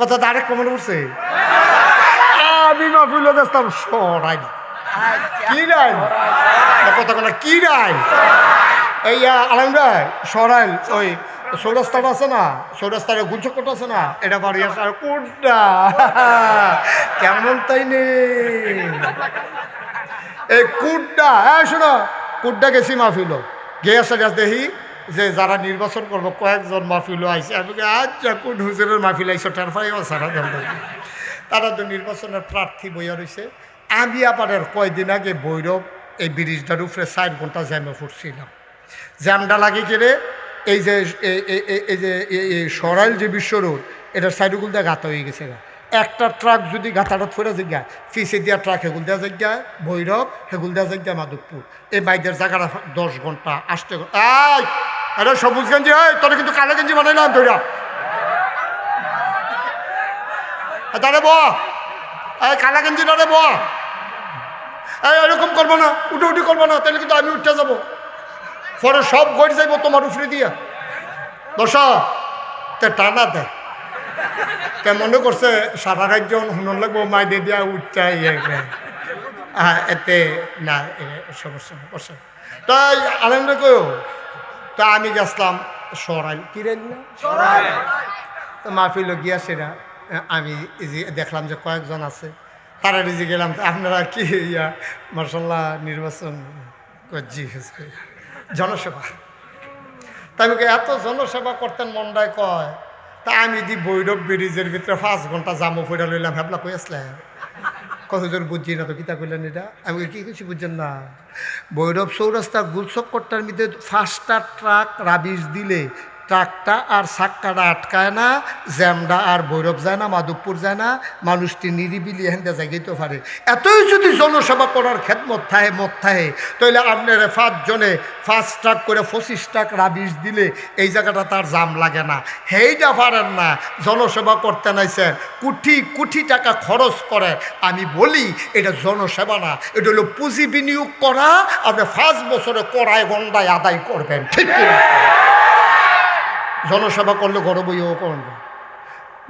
কথা direct comment করছে আমি মাহফিল দেখতাম সরাই কি নাই কথা বলা কি নাই এই আলম ভাই সরাইল ওই সৌরাস্তাটা আছে না সৌরাস্তার গুলচক্করটা আছে না এটা বাড়ি আসে আর কুড্ডা কেমন তাই নেই এই কুড্ডা হ্যাঁ শোনো কুড্ডা গেছি মাহফিল গিয়ে আসে গাছ দেখি যে যারা নির্বাচন করবো কয়েকজন মাহফিলও আইসে আমি আচ্ছা কোন হুজুরের মাহফিল আইসো টেরফাই সারা তারা তো নির্বাচনের প্রার্থী বইয়া রয়েছে আমি আবার কয়দিন আগে বৈরব এই ব্রিজটার উপরে 4 ঘন্টা জ্যামে ফুটছিলাম জ্যামটা লাগে কেড়ে এই যে এই যে সরাইল যে বিশ্ব রোড এটার সাইডগুল দিয়ে গাঁথা হয়ে গেছে একটা ট্রাক যদি গাঁথাটা ফেরে জায়গা ফিসে দিয়া ট্রাক হেগুল দেওয়া জায়গা ভৈরব হেগুল দেওয়া জায়গা মাধবপুর এই বাইদের জায়গাটা 10 ঘন্টা আসতে আরে সবুজ গেঞ্জি হয় তোরা কিন্তু কালো গেঞ্জি বানাইলাম তোরা দাঁড়ে ব এই কালা গেঞ্জি দাঁড়ে ব এই এরকম করবো না উঠি করবো না তাহলে কিন্তু আমি উঠতে যাবো পরে সব গড়ি যাইব তোমার উফরে দিয়া দশা তে টানা দেয় তে মনে করছে সারা রাজ্য হুনর লাগবো মাই দিয়ে দিয়া উঠটাই এতে না সমস্যা না বসে তাই আনন্দ কেউ তা আমি গেছিলাম সরাইল কি রেল না তো মাহফিল গিয়া সেরা আমি দেখলাম যে কয়েকজন আছে তারা রিজি গেলাম আপনারা কি ইয়া মার্শাল্লাহ নির্বাচন জি জনসেবা তাই আমাকে এত জনসেবা করতেন মন্ডায় কয় তা আমি দি বৈরব ব্রিজের ভিতরে 5 ঘন্টা জামো ফেরা লইলাম হ্যাবলা কই আসলাম কতজন বুঝছি না তো কিতা কইলেন এটা আমি কি কিছু বুঝছেন না বৈরব চৌরাস্তা গুলচক্করটার মধ্যে 5টা ট্রাক রাবিশ দিলে ট্রাকটা আর সাক্কাটা আটকায় না জ্যামটা আর ভৈরব যায় না মাধবপুর যায় না মানুষটি নিরিবিলি হেন্দে জায়গাইতে পারে এতই যদি জনসেবা করার খেদমত থাহে তাহলে আপনার 5 জনে 5 ট্রাক করে 25 ট্রাক রাবিশ দিলে এই জায়গাটা তার জাম লাগে না হেইটা পারেন না জনসেবা করতে নাইছেন কোটি টাকা খরচ করে আমি বলি এটা জনসেবা না এটা হলো পুঁজি বিনিয়োগ করা আপনি 5 বছরে কড়ায় গন্ডায় আদায় করবেন ঠিক কিনা জনসেবা করলে ঘরে বইয়েও করুন যায়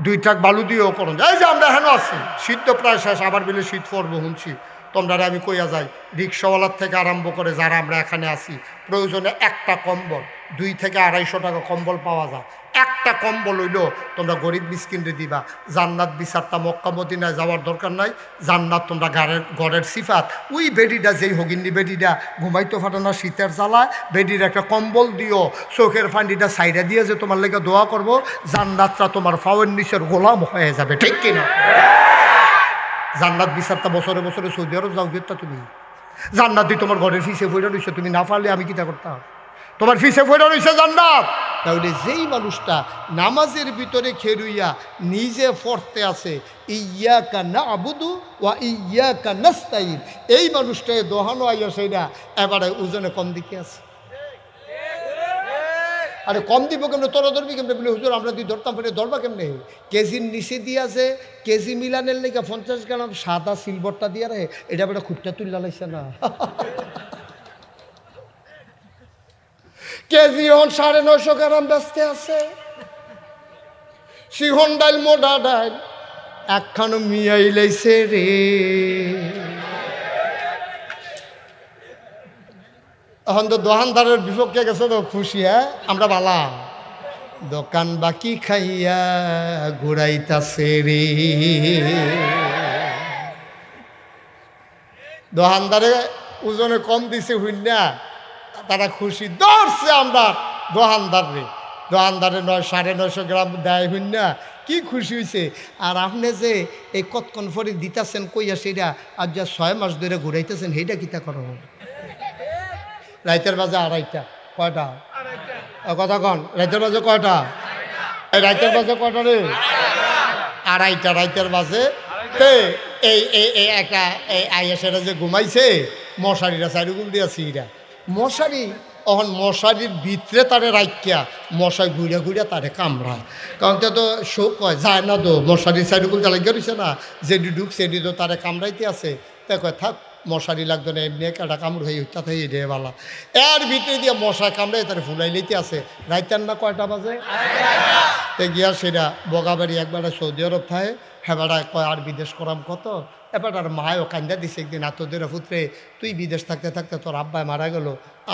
2 ট্রাক বালু দিয়েও করুন যায় এই যে আমরা হেন আছি শীত তো প্রায় শেষ আবার বিলে শীত পড়বো শুনছি তোমরা আমি কইয়া যাই রিক্সাওয়ালার থেকে আরম্ভ করে যারা আমরা এখানে আছি প্রয়োজনে একটা কম্বল 2 থেকে 250 টাকা কম্বল পাওয়া যায় একটা কম্বল হইল তোমরা গরিব মিসকিনরে দিবা জান্নাত বিচারটা মক্কা মদিনায় যাওয়ার দরকার নাই জান্নাত তোমরা ঘরের সিফাত ওই বেডিটা যেই হগিন্নি বেডিটা ঘুমাইতে পারে না শীতের জ্বালায় বেডির একটা কম্বল দিও চোখের ফান্ডিটা সাইডে দিয়ে যে তোমার লেগে দোয়া করবো জান্নাতটা তোমার ফাওয়ের নিচের গোলাম হয়ে যাবে ঠিক কিনা জান্নাত বিচারটা বছরে বছরে সৌদি আরব যাও গেতা তুমি জান্নাত দিয়ে তোমার ঘরের ফিসে ফইরা রইছে তুমি না পারলে আমি কিটা করতাম তোমার ফিসে ফইরা রইছে জান্নাত তাহলে যেই মানুষটা নামাজের ভিতরে খেরুইয়া নিজে পড়তে আছে ইয়াকা নাবুদু ওয়া ইয়াকা নাস্তাইন এই মানুষটাকে দোহানো আইয়া সেইটা এবারে ওজনে কম দিকে আছে আরে কম দিব কেমনে তোরা ধরবি কেমনে বলে হুজুর আমরা তুই ধরতাম ফেলে ধরবা কেমনে কেজির নিচে দিয়ে আছে কেজি মিলানের লেগে 50 গ্রাম সাদা সিলভারটা দিয়ে রে এটা বেটা খুঁটটা তুললা লাগছে না কেজি হন 950 গ্রাম বেচতে আছে সিহন ডাইল মোটা ডাইল একখানো মিয়াই লাইছে রে এখন তো দোকানদারের বিপক্ষে গেছে তো খুশি হ্যাঁ আমরা বালা দোকান বাকি খাইয়া ঘুরাইতাছে রে দোকানদারে ওজনে কম দিছে হইনা তারা খুশি ধরছে আমরা দোকানদারে 950 গ্রাম দেয় হইনা কি খুশি হয়েছে আর আপনি যে এই কতক্ষণ পরে দিতেছেন কইয়া সেটা আর যা 6 মাস ধরে ঘুরাইতেছেন সেইটা কিতা করো রাইতের বাজে 2:30 কয়টা কথা কন রাইতের বাজে কয়টা এই রাইতের বাজে কয়টা রে 2:30 রাইতের বাজে তে এই একটা আইএসেরা যে ঘুমাইছে মশারিরা চারিগুল দিয়েছি এরা মশারি এখন মশারির ভিতরে তারে রাখিয়া মশাই ঘুরিয়া তারে কামড়ায় কারণ তো শোক হয় যায় না তো মশারির চারিগুল জ্বালাই গেছে না যেডি ঢুক সেডি তো তারে কামড়াইতে আছে তাই কয় থাক মশারি লাগতো না, এমনি একটা কামড় হয়ে উঠতে থাকে রে বালা। এর ভিতরে দিয়ে মশা কামড়ে তার ফুলাই লইতে আছে। রাইতের না কয়টা বাজে তে গিয়া সেটা বগাবাড়ি একবারে সৌদি আরব থাকে। হ্যাঁ বেড়া কয় আর বিদেশ করাম কত। এবার আর মায়ও কান্দা দিছে একদিন, তোদের পুত্রে তুই বিদেশ থাকতে থাকতে তোর আব্বায় মারা গেল,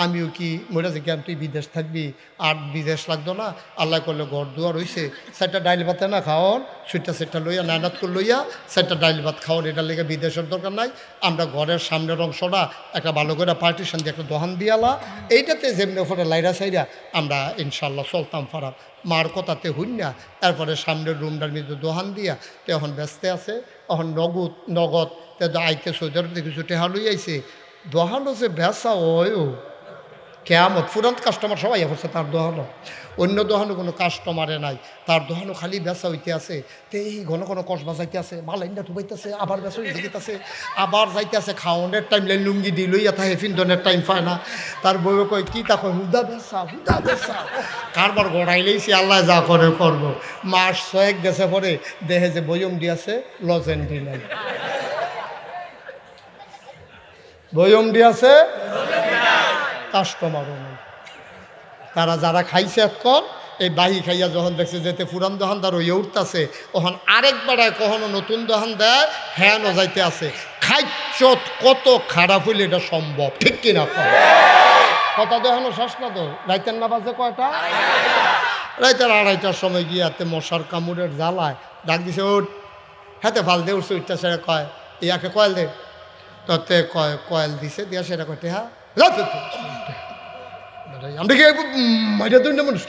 আমিও কি মরে যে জ্ঞান তুই বিদেশ থাকবি, আর বিদেশ লাগতো না। আল্লাহ করলে ঘর দুয়ার হইছে, সেটা ডাইল ভাতে না খাওয়ান, সুইটা সেটা লইয়া নায়নাত করে লইয়া সেটা ডাইল ভাত খাওয়ান, এটার লেগে বিদেশের দরকার নাই। আমরা ঘরের সামনের অংশটা একটা ভালো করে পার্টিশন দিয়ে একটা দোহান দিয়ালা, এইটাতে যেমনি ওপরে লাইরা সাইরা আমরা ইনশাল্লাহ চলতাম ফারাপ। মার কথাতে হইন না। তারপরে সামনের রুমটার মধ্যে দোহান দিয়া তো এখন ব্যস্ত আছে, এখন নগদ তো আইতে সৌদি আরব থেকে কিছু টেহা লই আইছে। দোহান হচ্ছে বেসা ওয়ও কেয়ামত ফুরান্ত কাস্টমার সবাই পড়ছে তার দোহানো, অন্য দোহানো কোনো কাস্টমারে নাই, তার দোহানো খালি বেচা হইতে আছে। তো এই ঘন ঘন কসবা যাইতে আছে, মালাইনটা ঢুকাইতেছে, আবার বেচা হইতে যেতেছে, আবার যাইতে আছে। খাওয়ানোর টাইম লাইন লুঙ্গি দি লইয়া থাকে, ফিন্দনের টাইম পায় না। তার বউয়ে কয় কি তা কয় হুদা বেচা কারবার গড়াই লইছি, আল্লাহ যা করে করবো। মাস 6 গেছে পরে দেহে যে বয়ম দিয়েছে লজেন্ডি নাই, বয়ম দিয়েছে কাস্টমারও নেই। তারা যারা খাইছে এখন এই বাহি খাইয়া যখন দেখছে যেতে পুরান দোকানদার হইয়া উঠতেছে, তখন আরেকবার কখনো নতুন দোকান দেয়, হ্যাঁ যাইতে আছে। খাইচত কত খারাপ হইলে এটা সম্ভব, ঠিক কিনা কথা দেখানো শেষ না তো। রাইতের না বাজে কয়টা, রাইতের 2:30টার সময় গিয়াতে মশার কামড়ের জ্বালায় ডাক দিছে, ওঠ হাতে ফাল দিয়ে উঠছে, উঠতে সেটা কয় ইয়াকে কয়েল দে, ততে কয়েল দিছে দিয়া সেটা কয় টেহা আমরা কি মাইরা দুই মানুষ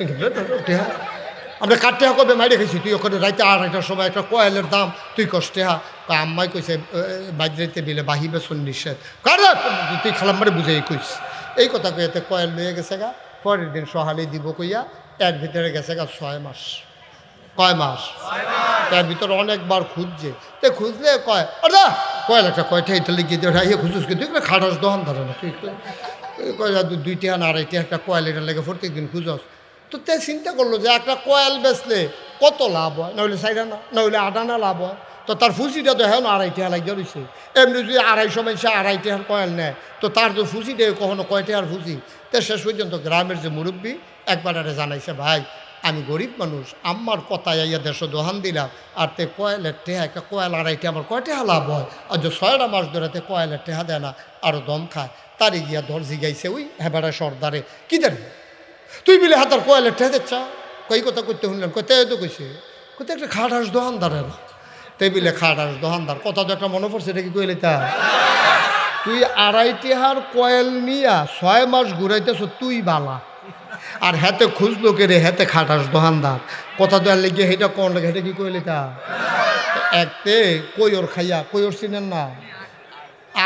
আমরা কাটতে কবে মাইরে খেয়েছি, তুই ওখানে রাইতে 2:30টার সময় একটা কয়েলের দাম তুই কষ্টে হা আম্মাই কইছে বাইরে বিলে বাহি বেসন নিষেধ কারে তুই খালাম মারে বুঝাই কইস। এই কথা কইতে কয়েল লয়ে গেছে গা, পরের দিন সহালে দিব কইয়া এর ভিতরে গেছে গা 6 মাস। কয় মাস? তার ভিতরে অনেকবার খুঁজছে, তো খুঁজলে কয় আরে কয়েল একটা কয়টা এটা লিখে দিয়ে খুঁজুস, কিন্তু খাটাস দোকান ধরে না, তুই 2 টিহা না 2.5 টিহা একটা কয়েল এটা লেগে প্রত্যেক দিন খুঁজস। তো তে চিন্তা করলো যে একটা কয়েল বেচলে কত লাভ হয়, নইলে 4 আনা নইলে 8 আনা লাভ হয়। তো তার ফুসিটা তো হ্যাঁ 2.5 টিহা লাগিয়ে রয়েছে। এমনি যদি 250 মানুষে 2.5 টিহার কয়েল নেয়, তো তার তো ফুসিটা কখনো কয় টিহার ফুসি। তো শেষ পর্যন্ত গ্রামের যে মুরব্বী একবার জানাইছে, ভাই আমি গরিব মানুষ, আম্মার কথায় আইয়া 150 দোহান দিলাম, আর তে কয়েলের টেহা একটা কয়েল 2.5 টিহা আমার কয় টেহা লাভ হয়, আর যে 6টা মাস ধরে তে কয়েলের টেহা দেয় না, আরও দম খায়। তারই গিয়া দর্জি গাইছে ওই হেবারা সর্দারে, কি দেন তুই বিলে হাতার কয়েলের টেহা দিচ্ছা, কই কথা করতে শুনলাম, কইতে তো কইছে কইতে একটা খাটাস দোকানদারের, তে বিলে খাটাস দোকানদার কথা তো একটা মনে পড়ছে, এটা কি কইলে তা তুই 2.5 টিহার কয়েল নিয়া 6 মাস ঘুরাইতেছ তুই বালা, আর হেতে খুঁজলো কে রে, হেতে খাটাস দোকানদার কথা দেওয়ার লেগে হেটা কোন লাগে, হেটা কি কইলে তা একতে কইর খাইয়া, কইর চিনেন না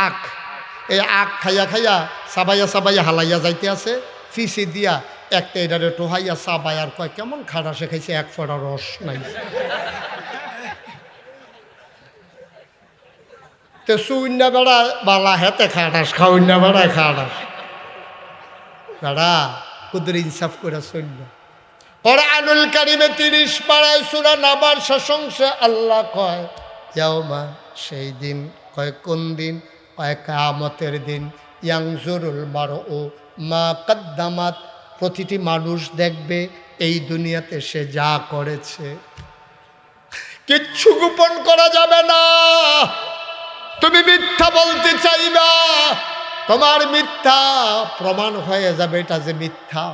আখ, এই আখ খাইয়া খাইয়া সাবাইয়া হালাইয়া যাইতে আছে, ফিসি দিয়া একটা এটারে টোহাইয়া সাবাই, আর কয় কেমন খাটাসে খাইছে, 1 ফোঁটা রস নাই। তো সুইন্না বেড়া বালা হেতে খাটাস, খাউন্না বেড়ায় খাটাস বেড়া কুদুর ইনসাফ করে শূন্য। কোরআনুল কারিমে 30 পারায় সূরা নাবার শেষাংশে আল্লাহ কয় ইয়াউমা, সেই দিন, কয় কোন দিন, কয় কিয়ামতের দিন, ইয়ানজুরুল মারউ মা কদ্দামাত, প্রতিটি মানুষ দেখবে এই দুনিয়াতে সে যা করেছে, কিচ্ছু গোপন করা যাবে না। তুমি মিথ্যা বলতে চাইবা, তোমার মিথ্যা প্রমাণ হয়ে যাবে এটা যে মিথ্যা,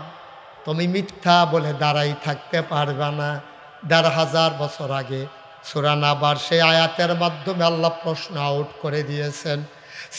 তুমি মিথ্যা বলে দাঁড়াই থাকতে পারবে না। 1,500 বছর আগে সূরা নাবার সেই আয়াতের মাধ্যমে আল্লাহ প্রশ্ন আউট করে দিয়েছেন,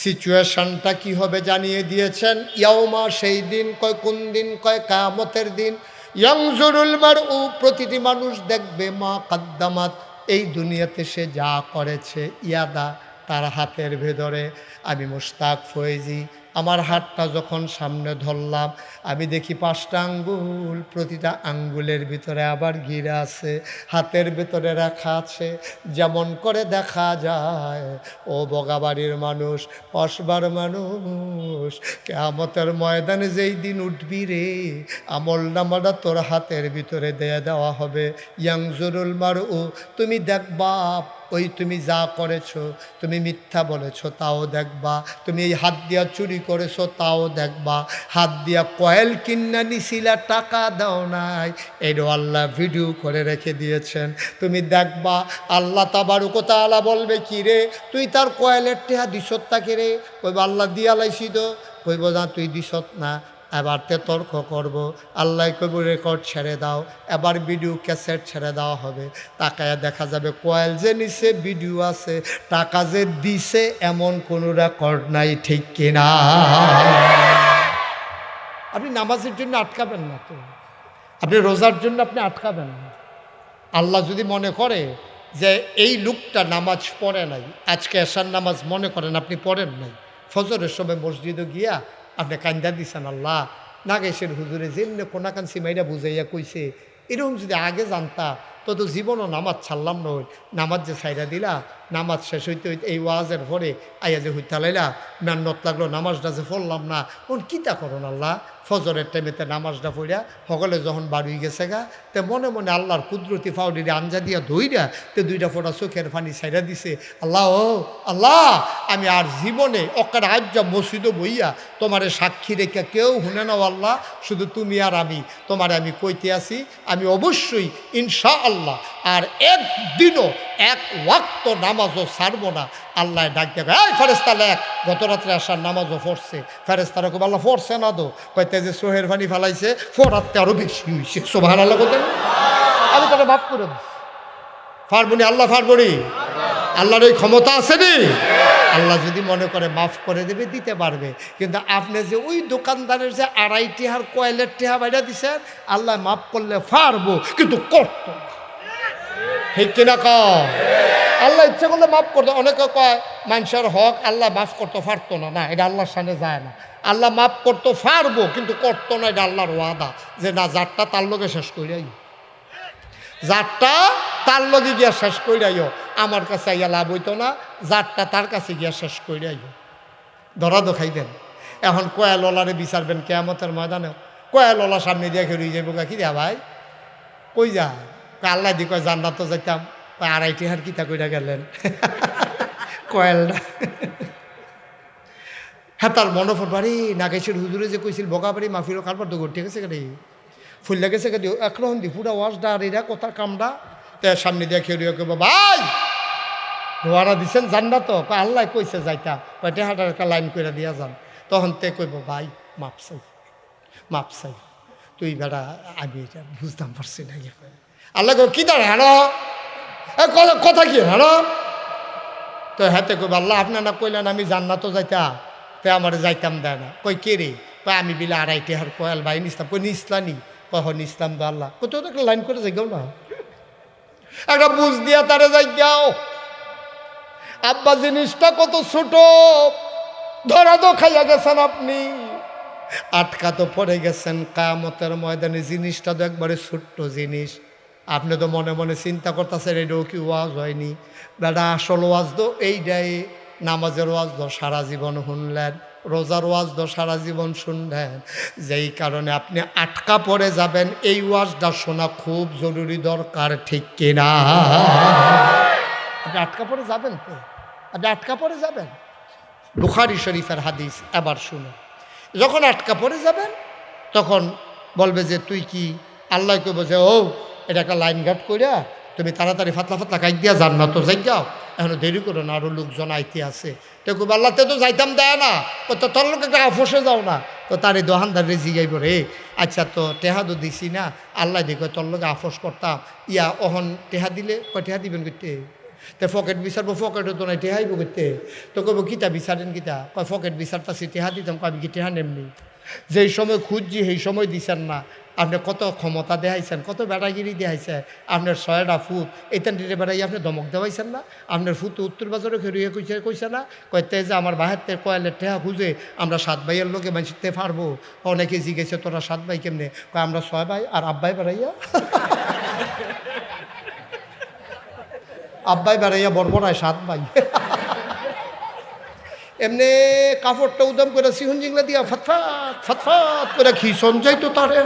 সিচুয়েশনটা কি হবে জানিয়ে দিয়েছেন। ইয়াউমা, সেই দিন, কয় কোন দিন, কয় কিয়ামতের দিন, ইয়ানজুরুল মারউ, প্রতিটি মানুষ দেখবে মা কদ্দামাত, এই দুনিয়াতে সে যা করেছে, ইয়াদা, তার হাতের ভেতরে। আমি মুশতাক ফয়েজি আমার হাতটা যখন সামনে ধরলাম, আমি দেখি 5টা আঙ্গুল, প্রতিটা আঙ্গুলের ভিতরে আবার ঘিরে আছে, হাতের ভিতরে রাখা আছে। যেমন করে দেখা যায় ও বগাবাড়ির মানুষ, কসবার মানুষ, কিয়ামতের ময়দানে যেই দিন উঠবি রে, আমল নামাটা তোর হাতের ভিতরে দিয়ে দেওয়া হবে। ইয়ানজুরুল মারউ, তুমি দেখবা ওই তুমি যা করেছো, তুমি মিথ্যা বলেছো তাও দেখবা, তুমি এই হাত দিয়া চুরি করেছো তাও দেখবা, হাত দিয়া কয়েল কিন্না নিছিলা টাকা দাও নাই, এরও আল্লাহ ভিডিও করে রেখে দিয়েছেন। তুমি দেখবা আল্লাহ তাবারক ওয়া তাআলা বলবে কি রে তুই তার কয়েলের টেহা দিছত তাকে রে, কইব আল্লাহ দিয়া লাইছি তো, কইব না তুই দিছত না। এবার তে তর্ক করব, আল্লাহ কইব রেকর্ড ছেড়ে দাও, এবার ভিডিও ক্যাসেট ছেড়ে দেওয়া হবে। তাকায় দেখা যাবে কয়েল যে নিচে ভিডিও আছে, টাকা যে দিছে এমন কোনো রেকর্ড নাই, ঠিক কিনা? আপনি নামাজের জন্য আটকাবেন না তো, আপনি রোজার জন্য আপনি আটকাবেন না। আল্লাহ যদি মনে করে যে এই লোকটা নামাজ পড়ে নাই, আজকে এশার নামাজ মনে করেন আপনি পড়েন নাই, ফজরের সময় মসজিদে গিয়া আপনি কান্দা দিছেন, আল্লাহ নাগেশের হুজুরে যেমনি কোনাকান সিমাইরা বুঝাইয়া কইছে, এরকম যদি আগে জানতা তত জীবনও নামাজ ছাড়লাম না। হই নামাজ যে ছাইরা দিলা, নামাজ শেষ হইতে হইতে এই ওয়াজের পরে আইয়া যে হইতা লাইলা মেহনত লাগলো, নামাজটা যে পড়লাম না, কোন কিতা করুন আল্লাহ। ফজরের টাইমেতে নামাজটা পড়িয়া সকলে যখন বাড়ি গেছে গা, তে মনে মনে আল্লাহর কুদরতি ফাউডিরে আঞ্জা দিয়া ধইরা তে দুইটা ফোঁটা চোখের পানি ছাইরা দিছে, আল্লাহ ও আল্লাহ আমি আর জীবনে অকার আজ্জা মসজিদও বইয়া তোমারে সাক্ষী রেখে কেউ শুনে নাও আল্লাহ, শুধু তুমি আর আমি, তোমারে আমি কইতে আসি, আমি অবশ্যই ইনশাআল্লাহ আর একদিনও এক ওয়াক্ত নামাজও ছাড়বো না। আল্লাহ ডাক দেবে, এই ফেরেস্তা লেখ, গত রাত্রে আসার নামাজও পড়ছে। ফেরেস্তারা খুব আল্লাহ পড়ছে না তো, কইতে যে সোহের পানি ফেলাইছে, ফোরাতে আরো বেশি হয়েছে, সুবহানাল্লাহ বলতেন, আমি তারা মাফ করে দিই। পারবনি আল্লাহ, পারবনি, আল্লাহর ওই ক্ষমতা আছে নি। আল্লাহ যদি মনে করে মাফ করে দেবে, দিতে পারবে। কিন্তু আপনি যে ওই দোকানদারের যে 2.5 টিহার কয়েলের টিহা বাইরা দিছেন, আল্লাহ মাফ করলে পারবো, কিন্তু করতো না, ঠিক কিনা কও? আল্লাহ ইচ্ছে করলে মাফ করতো। অনেকে কয় মানুষের হক আল্লাহ মাফ করতে পারতো না, না এটা আল্লাহর সামনে যায় না। আল্লাহ মাফ করতে পারবো, কিন্তু করতো না, এটা আল্লাহর ওয়াদা, যে না যারটা তার লগে শেষ করিয়াই, যারটা তার লগে গিয়া শেষ করিয়াইও, আমার কাছে আইয়া লাভ হইতো না, যারটা তার কাছে গিয়া শেষ করিয়াইও। ধরা তো খাইবেন। এখন কয়ালওয়ালারে বিচারবেন কিয়ামতের ময়দানে, কয়ালওয়ালা সামনে দিয়ে খেয়ে যাইব, কি দেয়া ভাই কই যা, আল্লাহ দি কয় জান্নাত তো যাইতাম, 2.5 টিহার কিতা কইরা গেলেন কয়েলটা। হ্যাঁ তার মনে পড়বারি নাগেশের হুজুরে যে কইছিল বগাবাড়ি মাফিরও কারবার তো ঠিক আছে কেটে ফুললে গেছে কেটে একরকম দি পুরা ওয়াশটা আর এরা কথার কামটা তে সামনে দিয়ে খেয়ে কেব ভাই ধোয়ারা দিছেন জান্নাত তো, আল্লাহ কইছে যাইতা, কয়টা হাঁটার একটা লাইন করে দিয়া যান। তখন তে কইব ভাই মাপ চাই, মাপ চাই, তুই বেড়া আমি এটা বুঝতাম পারছি না। আল্লাহ কই কি দাঁড়া হানো কথা কি হানো, তো হাতে কইব আল্লাহ আপনার না কইলেন আমি জান্নাতও যাইতা, তে আমার যাইতাম দেয় না। কই কে রে, কই আমি বিলে 2.5 টিহার কয়াল ভাই নিস্তাম, কই নিসলানি, কখন ইসলাম তো আল্লাহ, কোথাও তো একটা লাইন করে যাইগাও না, একটা বুঝ দিয়া তারে যাইগাও। আব্বা জিনিসটা কত ছোট, ধরা তো খাইয়া গেছেন আপনি, আটকা তো পড়ে গেছেন কিয়ামতের ময়দানে। জিনিসটা তো একবারে ছোট্ট জিনিস, আপনি তো মনে মনে চিন্তা করতেছেন এটাও কি ওয়াজ হয়নি, বেটা আসল ওয়াজ তো এইটাই। নামাজের ওয়াজ তো সারা জীবন শুনলেন, রোজার ওয়াজ তো সারা জীবন শুনলেন, যেই কারণে আপনি আটকা পড়ে যাবেন। এই ওয়াজটা শোনা খুব জরুরি দরকার, ঠিক কিনা? আপনি আটকা পড়ে যাবেন তো, আপনি আটকা পড়ে যাবেন। বুখারী শরীফের হাদিস এবার শুনো, যখন আটকা পড়ে যাবেন তখন বলবে যে তুই কি, আল্লাহ কইব যে ও এটা একটা লাইন ঘাট কইরা তুমি তাড়াতাড়ি ফাতলা ফাতলা কাইট দিয়া জান্নাত যাই যাও, এখন দেরি করো না, আরও লোকজন আইতে আছে। তো কইব আল্লাহ তে তো যাইতাম দেয় না, তো তোর লোক একটা ফসে যাও না, তো তার এই দোকানদারে জিগাইব রে আচ্ছা তো টেহা তো দিছি না, আল্লাহ দেখো তোর লোক আফস করতাম ইয়া অহন টেহা দিলে কয় টেহা দিবেন করতে, তো পকেট বিচারবো, পকেটও তো নাই টেহাইব করতে, তো কইব কিতা বিচারেন কিতা, কয় পকেট বিচারতাছি টেহা দিতাম, কয় আমি কি টেহা নেমনি, যেই সময় খুঁজছি সেই সময় দিছেন না। আপনি কত ক্ষমতা দেখাইছেন, কত বেড়াগিরি দেখাইছে, আপনার 6টা ফুট এইটান দিতে বেড়াই আপনি ধমক দেওয়াইছেন না, আপনার ফুট উত্তর বাজারও খেয়ে কইছে না, কইতে যে আমার বাহের কয়েলের টেহা খুঁজে আমরা 7 ভাইয়ের লোকে মানছিতে পারবো। অনেকে জিগেছে তোরা 7 ভাই কেমনে, কয় আমরা 6 ভাই আর আব্বাই বেড়াইয়া আব্বাই বেড়াইয়া বড়বড়ায় 7 ভাই। এমনি কাপড়টা উদাম করে সিহন জিংলা দিয়া ফটফট ফটফট করে খিসন যাইতো তারে,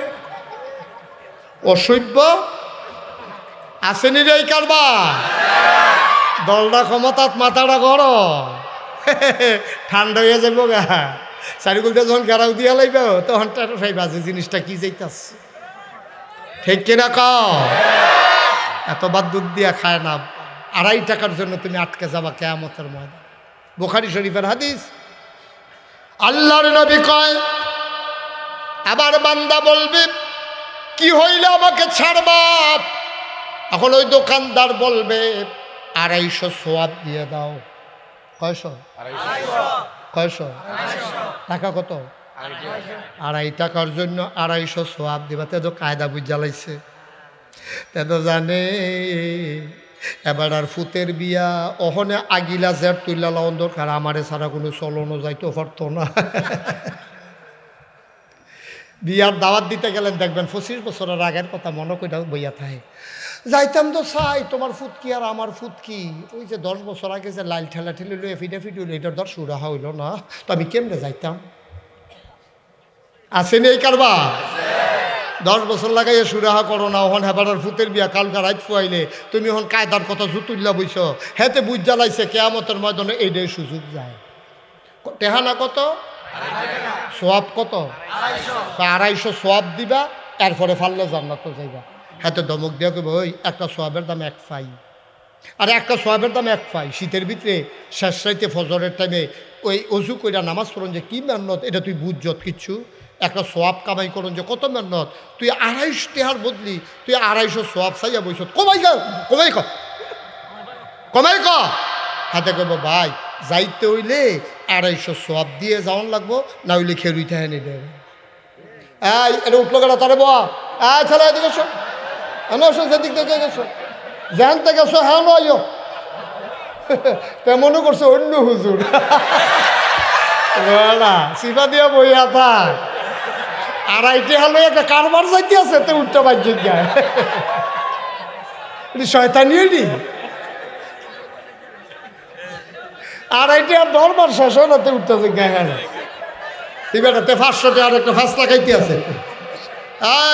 অসভ্য আসেনি রে কারবা। দলটা ক্ষমতাত মাথাটা গরম ঠান্ডা হয়ে যাবো গা চারিগুলতে যখন গেরাও দিয়া লাইব তখন তার সেই বাজে জিনিসটা কি যাইতাছে ঠিক কিনা কও এত বাদ দুধ দিয়া খায় না 2.5 টাকার জন্য তুমি আটকে যাবা কিয়ামতের ময়দানে বুখারী শরীফের হাদিস আল্লাহর নবী কয় আবার বান্দা বলবে কি হইলে আমাকে ছাড়বা এখন ওই দোকানদার বলবে 250 সওয়াব দিয়ে দাও কয়শো কয়শো টাকা কত 2.5 টাকার জন্য 250 সওয়াব দিবা তে তো কায়দা বুঝ জ্বালাইছে তে তো জানে এবার আর ফুতের বিয়া ওহনে আগিলা জের তুইলা লাউন দরকার আমারে ছাড়া কোনো চলনো যাইতে পারতো না বিয়ার দাওয়াত দিতে গেলেন দেখবেন 25 বছরের আগের কথা মনে কইরা বইয়া থাকে যাইতাম তো চাই তোমার ফুট কি আর আমার ফুট কি ওই যে 10 বছর আগে যে লাল ঠেলা ঠেলে লই এফিডেফিট হইল এটার দর সুরাহা হইল না তো আমি কেমনে যাইতাম আসেনি এই কারবা 10 বছর লাগাইয়া সুরাহা করো না ওহন হেবারের ফুতের বিয়া কালকা রাত ফুয়াইলে তুমি এখন কায়দার কথা জুতুল্লা বইছ হেতে বুঝ জ্বালাইছে কিয়ামতের ময়দানে এইটাই সুযোগ যায় টেহানা কত সোয়াব কত 250 সোয়াব দিবা এরপরে ফাললে জান্নাত যাইবা হাতে ধমক দিয়া কইব ওই একটা সোয়াবের দাম 1 পাই আর একটা সোয়াবের দাম 1 পাই শীতের ভিতরে শেষ রাইতে ফজরের টাইমে ওই অজু কইরা নামাজ পড়ন যে কি মেহনত এটা তুই বুঝছত কিচ্ছু একটা সোয়াব কামাই করুন যে কত মেহনত তুই 250 টাকার বদলি তুই 250 সোয়াব চাইয়া বইছ কমাই ক কমাই ক হাতে কইব ভাই যাইতে হইলে 250 সোয়াব দিয়ে যাওয়ান লাগবো না হইলে খেরুইতে হেনে দেবে এই এটা উঠলো কেনা তারে বয়া ছেলে এদিকে এসো এসো যেদিক থেকে গেছো যেখান থেকে গেছো হ্যাঁ নয় তেমনও করছো অন্য হুজুর সিফা দিয়া বইয়া থাক 2.5 টাকা একটা কারবার যাইতে আছে তো উঠতে পারছি শয়তানি এটি 2.5 টাকা দরবার শেষ হয় না তো উঠতেছে গায়ে তুই বেটাতে 500 টাকার একটা ফাঁসলা খাইতে আছে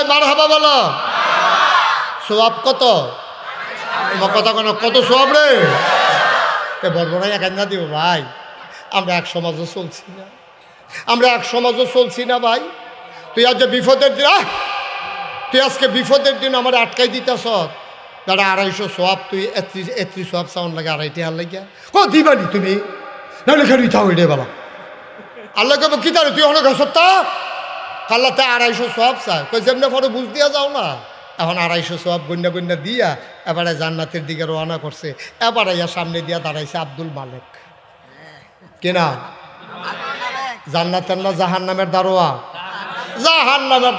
মার হাবা বলো সোয়াব কত তোমার কথা কত সোয়াব রে বড় একান্না দিব ভাই আমরা এক সমাজও চলছি না ভাই তুই আজ বিপদের দিন তুই আজকে বিপদের দিন আমার আটকাই দিতেছ দাদা 250 সোয়াব তুই 31 সোয়াব চাউন লাগে 2.5 টাকা লাগে দিবানি তুমি নাহলে খেয়ে থাও এটাই বলা আল্লাহ কব কি তারে তুই অনেক সত্তা কাল্লাতে 250 সোয়াব চায় কই যেমনি পরে বুঝ দিয়া যাও না এখন 250 সোয়াব গন্যা দিয়া এবারে জান্নাতের দিকে রওনা করছে এবারে সামনে দিয়া দাঁড়াইছে আব্দুল মালেক কিনা জান্নাতের না জাহান্নামের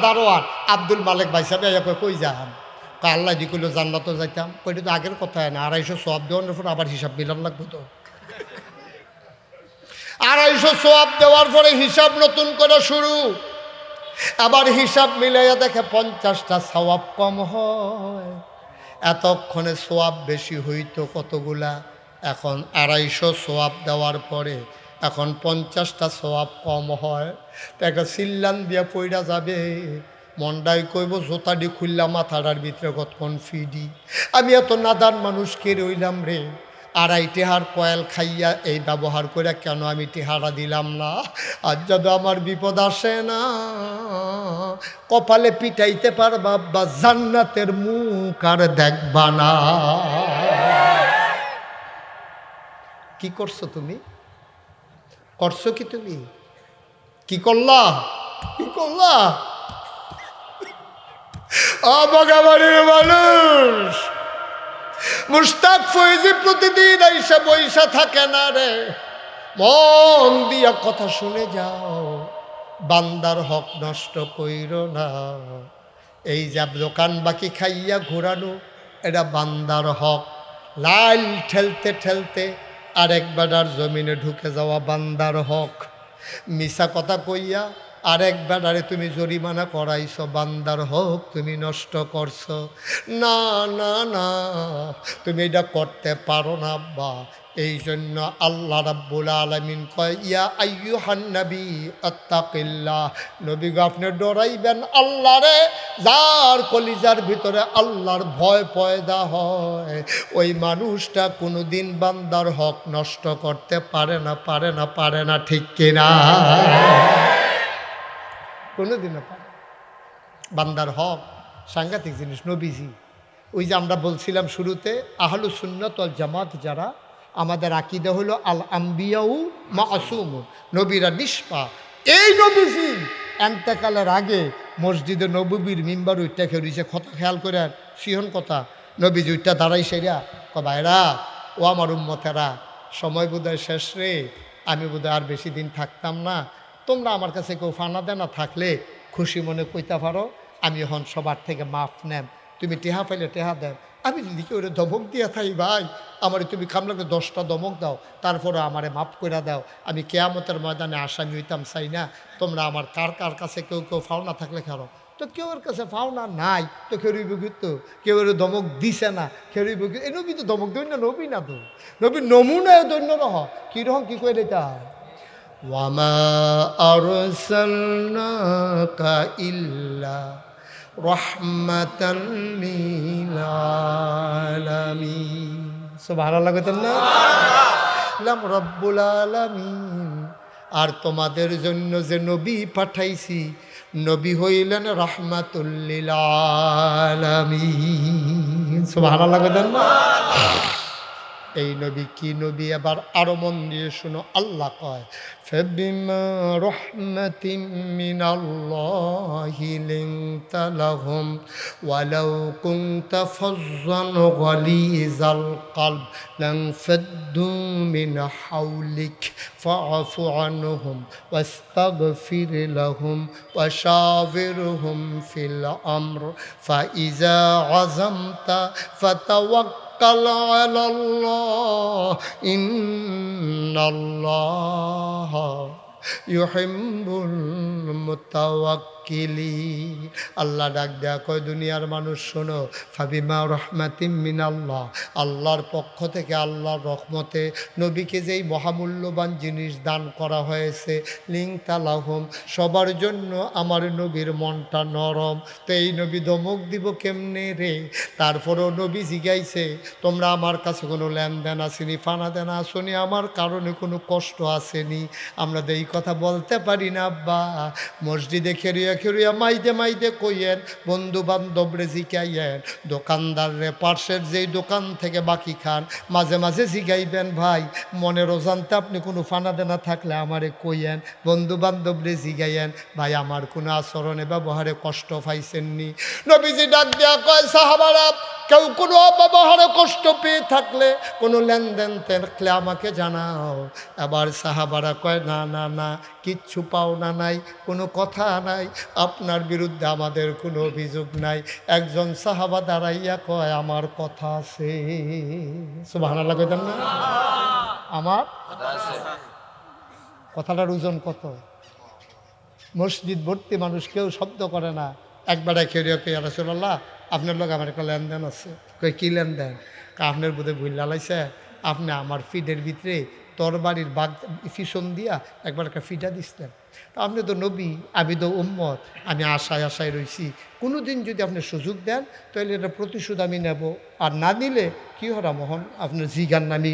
দারোয়ান আব্দুল মালেক ভাই সাহেব কই যান আল্লাহ দি কইলো জান্নাতও যাইতাম কইটা তো আগের কথা না 250 সোয়াব দেওয়ার পর আবার হিসাব মিলান লাগবে তো 250 সোয়াব দেওয়ার পরে হিসাব নতুন করে শুরু আবার হিসাব মিলাইয়া দেখে 50টা সওয়াব কম হয় এতক্ষণে সোয়াব বেশি হইতো কতগুলা এখন 250 সোয়াব দেওয়ার পরে এখন 50টা সোয়াব কম হয় তো একটা সিল্লান দিয়া পইরা যাবে মন্ডাই কইব জোতাডি খুললাম মাথাটার ভিতরে কতক্ষণ ফিডি আমি এত নাদান মানুষকে রইলাম রে 2.5 টাকার কয়েল খাইয়া এই ব্যবহার করে কেন আমি টেহারা দিলাম না আজ যদি আমার বিপদ আসে না কপালে পিটাইতে পারবা বা জান্নাতের মুখ আর দেখবা না কি করছো তুমি কি করলা বাগাবাড়ির মানুষ মুশতাক ফৈজি প্রতিদিন আইসা বইসা থাকে না রে মন দিয়া কথা শুনে যাও বান্দার হক নষ্ট কইরো না এই যে দোকান বাকি খাইয়া ঘোরানো এটা বান্দার হক লাল ঠেলতে ঠেলতে আরেক বেড়ার জমিনে ঢুকে যাওয়া বান্দার হক মিছা কথা কইয়া আরেক বেড়ারে তুমি জরিমানা করাইছ, বান্দার হক তুমি নষ্ট করছো। না না না, তুমি এটা করতে পারো না আব্বা। এই জন্য আল্লাহ রাব্বুল আলামিন কয়, ইয়া আইয়ুহান নবী আত্তাকিল্লাহ, নবী গো আপনি ডরাইবেন আল্লাহরে। যার কলিজার ভিতরে আল্লাহর ভয় পয়দা হয়, ওই মানুষটা কোনোদিন বান্দার হক নষ্ট করতে পারে না, পারে না, পারে না, ঠিক কিনা? কোনোদিনও পারে। বান্দার হক সাংঘাতিক জিনিস। নবীজি, ওই যে আমরা বলছিলাম শুরুতে, আহলুস সুন্নাত ওয়াল জামাত যারা, আমাদের আকীদা হলো আল আম্বিয়াউ মাসুম, নবীরা নিষ্পাপ। এই নবীজি এন্তেকালের আগে মসজিদে নববীর মিম্বার উইটা খেয়েছে, কথা খেয়াল করে সিহন কথা, নবীজি উইটা দাঁড়াই সেরা ভাইরা, ও আমার উম্মতেরা, সময় বোধহয় শেষ রে, আমি বোধহয় আর বেশি দিন থাকতাম না। তোমরা আমার কাছে কেউ ফানা দেনা থাকলে খুশি মনে কইতে পারো, আমি এখন সবার থেকে মাফ নেন। তুমি টেহা পাইলে টেহা দেন। আমি যদি কেউ ধমক দিয়া থাই ভাই, আমারে তুমি কামলাকে 10টা ধমক দাও, তারপরে আমারে মাফ করে দাও, আমি কেয়ামতের ময়দানে আসামি হইতাম চাই না। তোমরা আমার কার কার কাছে কেউ কেউ ফাওনা থাকলে খারো, তো কেউ এর কাছে ফাওনা নাই তো কেউ তো কেউ এর ধমক দিছে না, কেউ এই নবী তো ধমক দৈন্য নবী না, তো নবী নমুনা দৈন্য রহ কীরকম কী করে দিতা। ওয়ামা আরসালনাকা ইল্লা রাহমাতাল লিল আলামিন। সুবহানাল্লাহ কইতেন না? লাম রব্বুল আলামিন। আর তোমাদের জন্য যে নবী পাঠাইছি, নবী হইলেন রাহমাতুল লিল আলামিন। সুবহানাল্লাহ কইতেন না? এই নবী কি নবী, এবার আরো মন দিয়ে শুনো। আল্লাহ কয়, ফাবিমা রাহমাতিন মিনাল্লাহি লিনতা লাহুম ওয়ালাউ কুনতা ফাজ্জান গালিজাল কলব লানফাদ্দু মিন হাওলিক ফাআফু আনহুম ওয়াস্তাগফির লাহুম ওয়াশাবিরহুম ফিল আমর ফাইজা আযামতা ফাতাওয়াক্কাল على الله إن الله يحب المتوكلين। আল্লাহ ডাক দেয়া কয়, দুনিয়ার মানুষ শোনো, ফাবিমা রহমাতিম মিনাল্লাহ, আল্লাহর পক্ষ থেকে আল্লাহর রহমতে নবীকে যেই মহামূল্যবান জিনিস দান করা হয়েছে, লিংতা লাহুম, সবার জন্য আমার নবীর মনটা নরম। তো এই নবী ধমক দিব কেমনে রে? তারপরেও নবী জিগাইছে, তোমরা আমার কাছে কোনো লেনদেন আসেনি, ফানা দেনা আসনি, আমার কারণে কোনো কষ্ট আসেনি? আমরা তো এই কথা বলতে পারি না আব্বা। মসজিদে খেরিয়া খেরিয়া মাইদে মাইদে কইয়েন, বন্ধু বান্ধব রে জিকাইয়েন, দোকানদার রে পার্শ্বের যেই দোকান থেকে বাকি খান, মাঝে মাঝে জিগাইবেন ভাই, মনের অজান্তে আপনি কোনো ফানা দেনা থাকলে আমারে কইয়েন, বন্ধু বান্ধব রে জিগাইয়েন, ভাই আমার কোনো আচরণে ব্যবহারে কষ্ট পাইছেননি? নবীজি ডাক দেয়া কয়, সাহাবারা, কেউ কোনো ব্যবহারে কষ্ট পেয়ে থাকলে, কোনো লেনদেন থাকলে আমাকে জানাও। আবার সাহাবারা কয়, না না না, কিচ্ছু পাওনা নাই, কোনো কথা নাই, আপনার বিরুদ্ধে আমাদের কোনো অভিযোগ নাই। একজন সাহাবা দাঁড়াইয়া কয়, আমার কথা আছে। সুবহানাল্লাহ কইতেন না? আমার কথাটার ওজন কত? মসজিদ ভর্তি মানুষ, কেউ শব্দ করে না। একবার খেয়ে কে রাসূলুল্লাহ, আপনার লোক আমার একটা লেনদেন আছে। কই কী লেনদেন? আপনার বোধহয় ভুল লালাইছে, আপনি আমার ফিডের ভিতরে তরবারির বাগ ফিসন দিয়া একবার একটা ফিটা দিচ্ছেন। তা আপনি তো নবী, আমি তো উম্মত, আমি আশায় আশায় রইছি, কোনো দিন যদি আপনি সুযোগ দেন তাহলে এটা প্রতিশোধ আমি নেব, আর না নিলে কী হরা মোহন আপনার জিগান আমি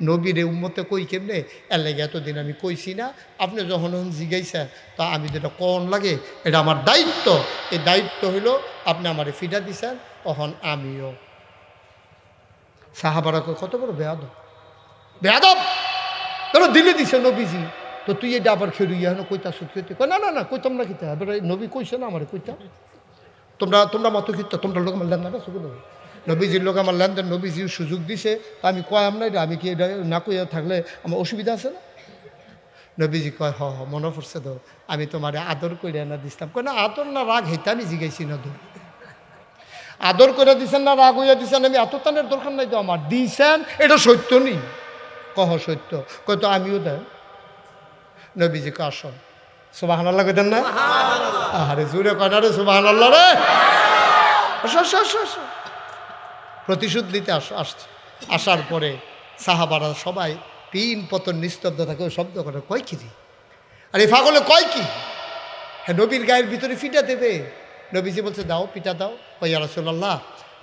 নবীরে উম্মতে কই কেমনে, এর লাগে এতদিন আমি কইছি না। আপনি যখন জিগাইছেন, তা আমি যেটা কোন লাগে, এটা আমার দায়িত্ব। এই দায়িত্ব হইল আপনি আমারে ফিটা দিছেন, তখন আমিও। সাহাবারা কত বড় বেয়াদব, বেয়াদব তোরা দিলে দিছে নবীজি, তো তুই এটা আবার খেলু ইয়া কইতা সুখতে কয়, না না না কইতাম না, কিতা এবার নবী কইছে না আমার কইতা, তোমরা মতো কিতা, তোমরা লোক আমার লেনদেন আছে, নবীজির লোক আমার লেনদেন, নবীজির সুযোগ দিছে, আমি কয়াম নাই, আমি কি এটা না কইয়া থাকলে আমার অসুবিধা আছে না? নবীজি কয়, হ মনে পড়ছে তো, আমি তোমার আদর করে না দিছিলাম। কয় না, আদর না রাগ হেতা আমি জিগাইছি না, তো আদর করে দিছেন না রাগ হইয়া দিছেন, আমি আততানের দরকার নাই তো আমার, দিছেন এটা সত্য নেই। কহ সত্য, কয় তো আমিও দেন। নবীজি কে আসো, সুবহানাল্লাহ কইতেন না? আরে জোরে কয় না রে সুবহানাল্লাহ রে। প্রতিশোধ নিতে আসছে। আসার পরে সাহাবারা সবাই তিন পতন নিস্তব্ধ থাকে, ওই শব্দ করে কয় কি রে? আর এই পাগলে কয় কি? হ্যাঁ, নবীর গায়ের ভিতরে ফিটা দেবে। নবীজি বলছে দাও, পিঠা দাও। ওই ইয়া রাসূলুল্লাহ,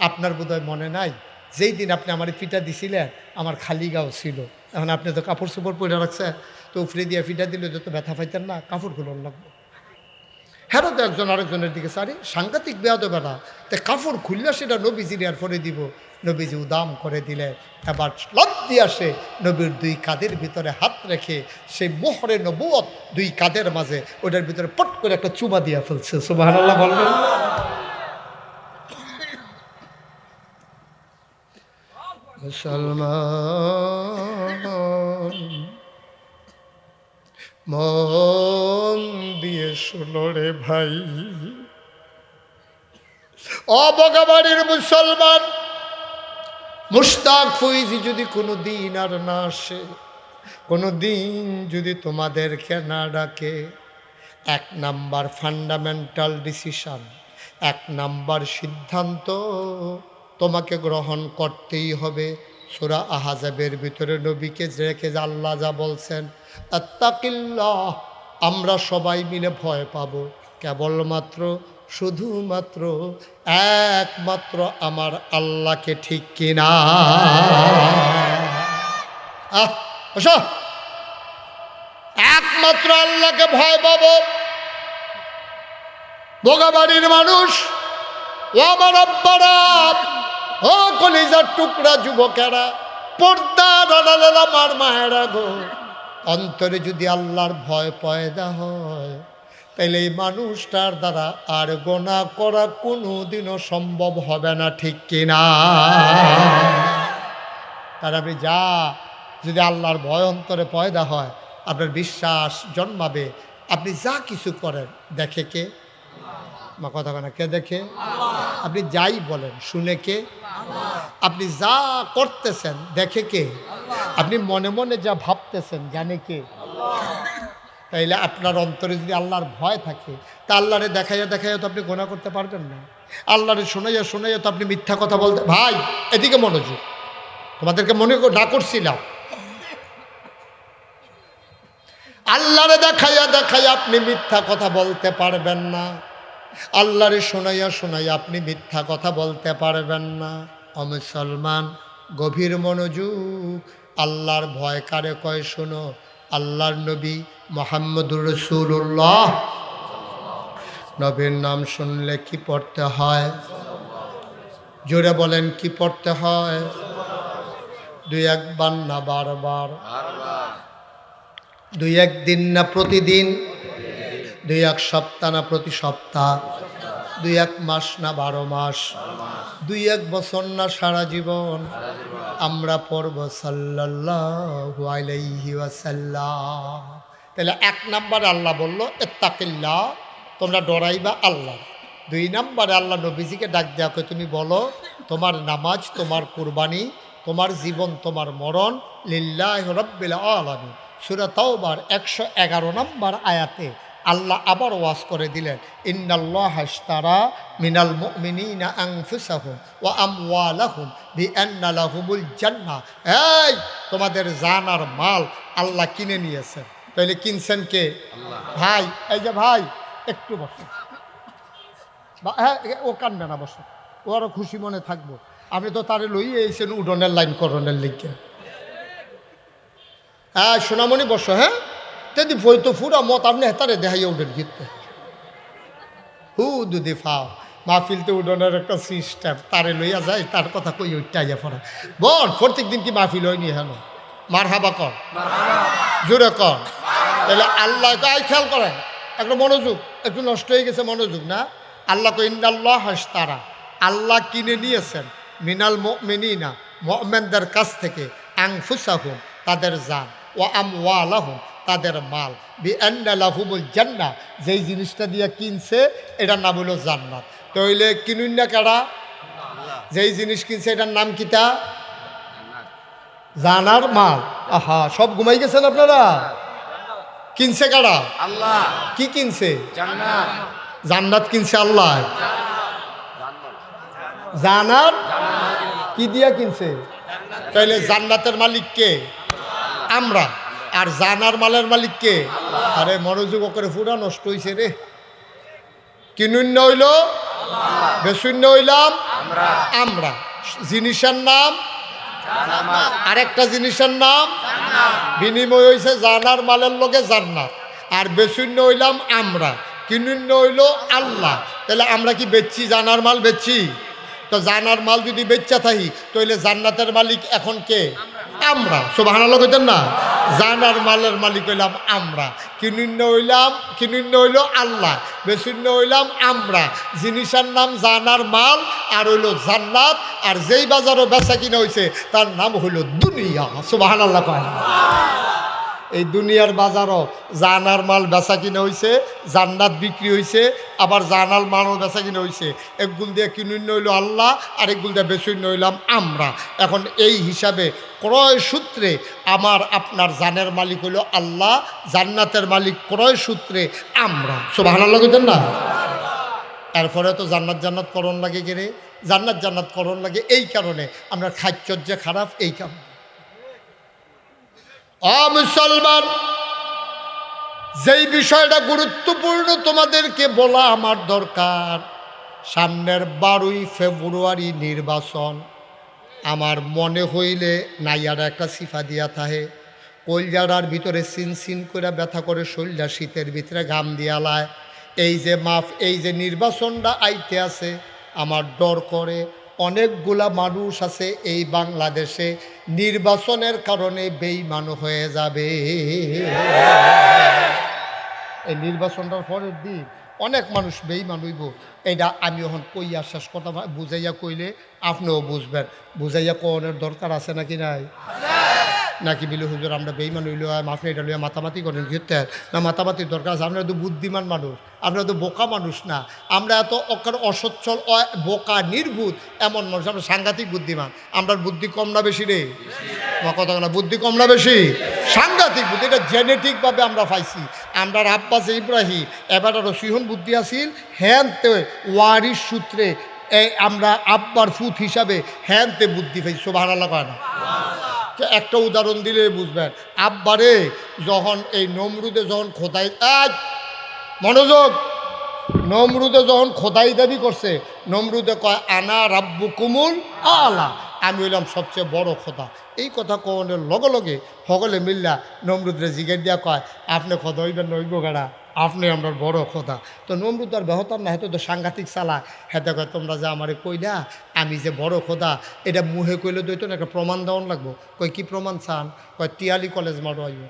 আপনার বোধহয় মনে নাই, যেই দিন আপনি আমার পিঠা দিছিলেন আমার খালি গাও ছিল, এখন আপনি তো কাপড় চোপড় পরে রাখছেন, তো উফরে দিয়ে পিঠা দিলে যত ব্যথা পাইতেন না, কাপড়গুলো লাগবে। হ্যাঁ তো একজন আরেকজনের দিকে সারি সাংঘাতিক বেয়াদ বেড়া, তাই কাপড় খুললে সেটা নবীজির আর পরে দিব। নবীজি উদাম করে দিলে, এবার লাফ দিয়ে আসে নবীর দুই কাঁধের ভিতরে হাত রেখে সেই মোহরে নবুয়ত দুই কাঁধের মাঝে ওটার ভিতরে পট করে একটা চুমা দিয়া ফেলছে। সুবহানাল্লাহ বলবেন। মুসলমান মন দিয়ে শোনো রে ভাই, অবগাবাড়ির মুসলমান, মুশতাক ফৈজি যদি কোনো দিন আর না আসে, কোনো দিন যদি তোমাদেরকে না ডাকে, 1 নাম্বার ফান্ডামেন্টাল ডিসিশন, 1 নাম্বার সিদ্ধান্ত তোমাকে গ্রহণ করতেই হবে। সূরা আহজাবের ভিতরে নবীকে রেখে আল্লাহ যা বলছেন, আত্তাকিল্লাহ, আমরা সবাই মিলে ভয় পাব কেবলমাত্র শুধুমাত্র একমাত্র আমার আল্লাহকে, ঠিক কিনা? একমাত্র আল্লাহকে ভয় পাব। বোগাবাড়ির মানুষ, ও আমার আব্বারা, ও কলিজার টুকরা যুবকেরা, পর্দার আড়ালের আমার মায়েরা গো, অন্তরে যদি আল্লাহর ভয় পয়দা হয়, তাইলে এই মানুষটার দ্বারা আর গোনা করা কোনোদিনও সম্ভব হবে না, ঠিক কিনা? তার আপনি যা যদি আল্লাহর ভয় অন্তরে পয়দা হয়, আপনার বিশ্বাস জন্মাবে। আপনি যা কিছু করেন দেখে কে? মা কথা কেনা কে দেখে? আপনি যাই বলেন শুনে কে? আপনি যা করতেছেন দেখে কে? আপনি মনে মনে যা ভাবতেছেন জানে কে? তাইলে আপনার অন্তরে যদি আল্লাহর ভয় থাকে, তা আল্লাহরে দেখাইয়া দেখাইয়া তো আপনি গোনা করতে পারবেন না। আল্লাহরে শোনাইয়া শোনাইয়া তো আপনি মিথ্যা কথা বলতে। ভাই এদিকে মনোযোগ, তোমাদেরকে মনে না করছিলাম। আল্লাহরে দেখাইয়া দেখাইয়া আপনি মিথ্যা কথা বলতে পারবেন না। আল্লাহরে শোনাইয়া শোনাইয়া আপনি মিথ্যা কথা বলতে পারবেন না। ও মুসলমান, গভীর মনোযোগ। আল্লাহর ভয় কারে কয় শোনো। আল্লাহর নবী মুহাম্মদুর রাসূলুল্লাহ, নবীর নাম শুনলে কি পড়তে হয়? জোরে বলেন কি পড়তে হয়? 2-1 বার না বারবার? 2-1 দিন না প্রতিদিন? 2-1 সপ্তাহ না প্রতি সপ্তাহ? 2-1 মাস না 12 মাস? 2-1 বছর না সারা জীবন? আমরা পড়ব সাল্লাল্লাহু আলাইহি ওয়াসাল্লাম। তাহলে 1 নাম্বারে আল্লাহ বলল ইত্তাকিল্লাহ, তোমরা ডরাইবা আল্লাহ। 2 নাম্বারে আল্লাহ নবীজিকে ডাক দেয়া কই, তুমি বলো তোমার নামাজ, তোমার কুরবানি, তোমার জীবন, তোমার মরণ লিল্লাহি রাব্বিল আলামিন। সূরা তাওবার 111 নম্বর আয়াতে আল্লাহ আবার ওয়াজ করে দিলেন, ইন্নাল্লাহা ইশতারা মিনাল মুমিনিনা আনফুসাহুম ওয়া আমওয়ালাহুম বিআন্না লাহুমুল জান্নাহ। এই তোমাদের জান আর মাল আল্লাহ কিনে নিয়েছেন। তাহলে কিনছেন কে? আল্লাহ। ভাই এই যে ভাই একটু বসো, হ্যাঁ ও কানবে না, বসো, ও আরো খুশি মনে থাকবো। আপনি তো তারে লইয়ে এসেছেন উডনের লাইন করণের লিখে। হ্যাঁ সোনামণি বসো। হ্যাঁ যদি বই তো ফুরা মত আপনি হেতারে দেখাইয়া উঠেন গিতে হু দুদি ফাও মাহফিলতে উডনের একটা সিস্টেম, তারে লইয়া যায়, তার কথা কই উঠটাইয়া পড়া। বল প্রত্যেক দিন কি মাহফিল হয়নি? হেন মার হাবা কর, জোরে কর। তাহলে আল্লাহ আই খেয়াল করেন, একটা মনোযোগ একটু নষ্ট হয়ে গেছে মনোযোগ না। আল্লাহ কো ইন্নাল্লাহ ইশতারা, আল্লাহ কিনে নিয়েছেন মিনাল মুমিনিনা, মুমিনদের কাছ থেকে, আনফুসাহুম তাদের জান, ওয়া আমওয়ালাহুম তাদের মাল, বিআন্না লাহুমুল জান্নাহ যেই জিনিসটা দিয়ে কিনছে এটার নাম হলো জান্নাত। তাইলে কিনুন না কারা? যেই জিনিস কিনছে এটার নাম কিতা? জানার মাল। আহা সব ঘুমাই গেছেন আপনারা? কিনছে কারা? আল্লাহ। কি কিনছে? জান্নাত। জান্নাত কিনছে আল্লাহ। জানার কি দিয়া কিনছে? তাইলে জান্নাতের মালিক কে? আমরা। আর জানার মালের মালিক কে? আরে মনোযোগ করে পুরা নষ্ট হইছে রে। কিনুন্য হইল, বেশূন্য হইলাম আমরা। জিনিসের নাম, আরেকটা জিনিসের নাম বিনিময় হইছে জানার মালের লগে জান্নাত। আর বেশূন্য হইলাম আমরা, কিনুন্য হইল আল্লাহ। তাহলে আমরা কি বেচছি? জানার মাল বেচছি। তো জানার মাল যদি বেচা থাকি তাহলে জান্নাতের মালিক এখন কে? আমরা। সুবহানাল্লাহ কইতেন না? জানার মালের মালিক হইলাম আমরা, কিনুন্য হইল আল্লাহ, বেশূন্য হইলাম আমরা। জিনিসের নাম জানার মাল আর হইল জান্নাত। আর যেই বাজারও বেচা কিনা হইছে তার নাম হইল দুনিয়া। সুবহানাল্লাহ কয়। এই দুনিয়ার বাজারও জানার মাল বেচা কিনা হইছে, জান্নাত বিক্রি হইছে, আবার জানার মালও বেচা কিনা হইছে। একগুল দিয়ে কিনুন্য হইল আল্লাহ, আর একগুল দিয়ে বেশূন্য হইলাম আমরা। এখন এই হিসাবে ক্রয় সূত্রে আমার আপনার জানের মালিক হইল আল্লাহ, জান্নাতের মালিক ক্রয় সূত্রে আমরা। সুবহানাল্লাহ কইতেন না? এরপরে তো জান্নাত করণ লাগে গেলে, জান্নাত করণ লাগে এই কারণে আমরা খাদ্য যে খারাপ, এই কারণে। মুসলমান, যেই বিষয়টা গুরুত্বপূর্ণ তোমাদেরকে বলা আমার দরকার, সামনের 12ই ফেব্রুয়ারি নির্বাচন। আমার মনে হইলে নাইয়ারা একটা সিফা দিয়া থাহে, কলজারার ভিতরে সিন করে ব্যথা করে, শরীরটা শীতের ভিতরে ঘাম দিয়ালায়। এই যে নির্বাচনটা আইতে আছে, আমার ডর করে অনেকগুলা মানুষ আছে এই বাংলাদেশে নির্বাচনের কারণে বেঈমান হয়ে যাবে। এই নির্বাচনটার পরের দিন অনেক মানুষ বেঈমান হইব। এইটা আমি এখন কইয়া শেষ কথা বুঝাইয়া কইলে আপনিও বুঝবেন। বুঝাইয়া কোনের দরকার আছে নাকি নাই? নাকি বিলু হুজুর আমরা বেঈমান হইল আপনি এটা লইয়া মাতামাতি করেন ঘিরতে না? মাতামাতির দরকার আছে। আপনারা তো বুদ্ধিমান মানুষ, আমরা তো বোকা মানুষ না। আমরা এত অসচ্ছল বোকা নির্বুধ এমন মানুষ, আমরা সাংঘাতিক বুদ্ধিমান। আমরা বুদ্ধি কম না বেশি রে? কথা না, বুদ্ধি কম না বেশি? সাংঘাতিক বুদ্ধি, এটা জেনেটিকভাবে আমরা পাইছি। আমরা আব্বাস ইব্রাহিম এবার রসিহন বুদ্ধি আসিল, হ্যানতে ওয়ারিশ সূত্রে আমরা আব্বার ফুত হিসাবে হ্যানতে বুদ্ধি পাইছি। সুবহানাল্লাহ কয় না? একটা উদাহরণ দিলে বুঝবেন। আব্বারে যখন এই নমরুদে যখন খোদাই, মনোযোগ, নমরুদে যখন খোদাই দাবি করছে, নমরুদে কয় আনা রাব্বুকুমুল আলা, আমি হইলাম সবচেয়ে বড় খোদা। এই কথা কনের লগে লগে সকলে মিল্লা নমরুদরে জিজ্ঞেস দিয়া কয় আপনি খোদা হইবেন নইব গাড়া, আপনি আমরা বড় খোদা। তো নমরুদ আর বেহতার না, হেতো তো সাংঘাতিক চালা। হেতে কয় তোমরা যে আমারে কইলা আমি যে বড় খোদা, এটা মুহে কইলে দইতো না, একটা প্রমাণ দেওয়ান লাগবো। কই কি প্রমাণ চান? কয় টিয়ালি কলেজ মাঠো আইও,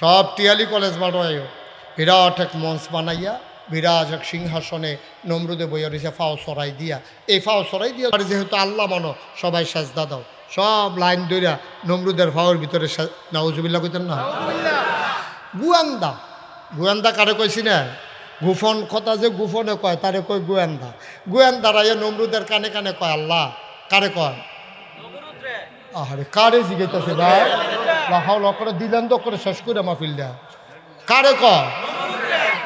সব টিয়ালি কলেজ মাঠো আইও। বিরাট এক মঞ্চ বানাইয়া বিরাজ এক সিংহাসনে নমরুদে বইয়া রয়েছে ফাও সরাই দিয়া। এই ফাও সরাই দিয়া যেহেতু আল্লাহ মানো, সবাই সাজদা দাও। সব লাইন ধরিয়া নমরুদের ফাওয়ার ভিতরে নাউজুবিল্লাহ কইতেন না? গুয়ান্দা কারে কইছি না? গুফন কথা যে গুফনে কয় তারে কয় গোয়েন্দা। গোয়েন্দারা এ নমরুদের কানে কানে কয় আল্লাহ। কারে কয়? আরে কারে জিজ্ঞেস ভাই, লাহাও লকরে দিলেন তো করে শেষ করে মাহফিল দেয়া। কারে কয়?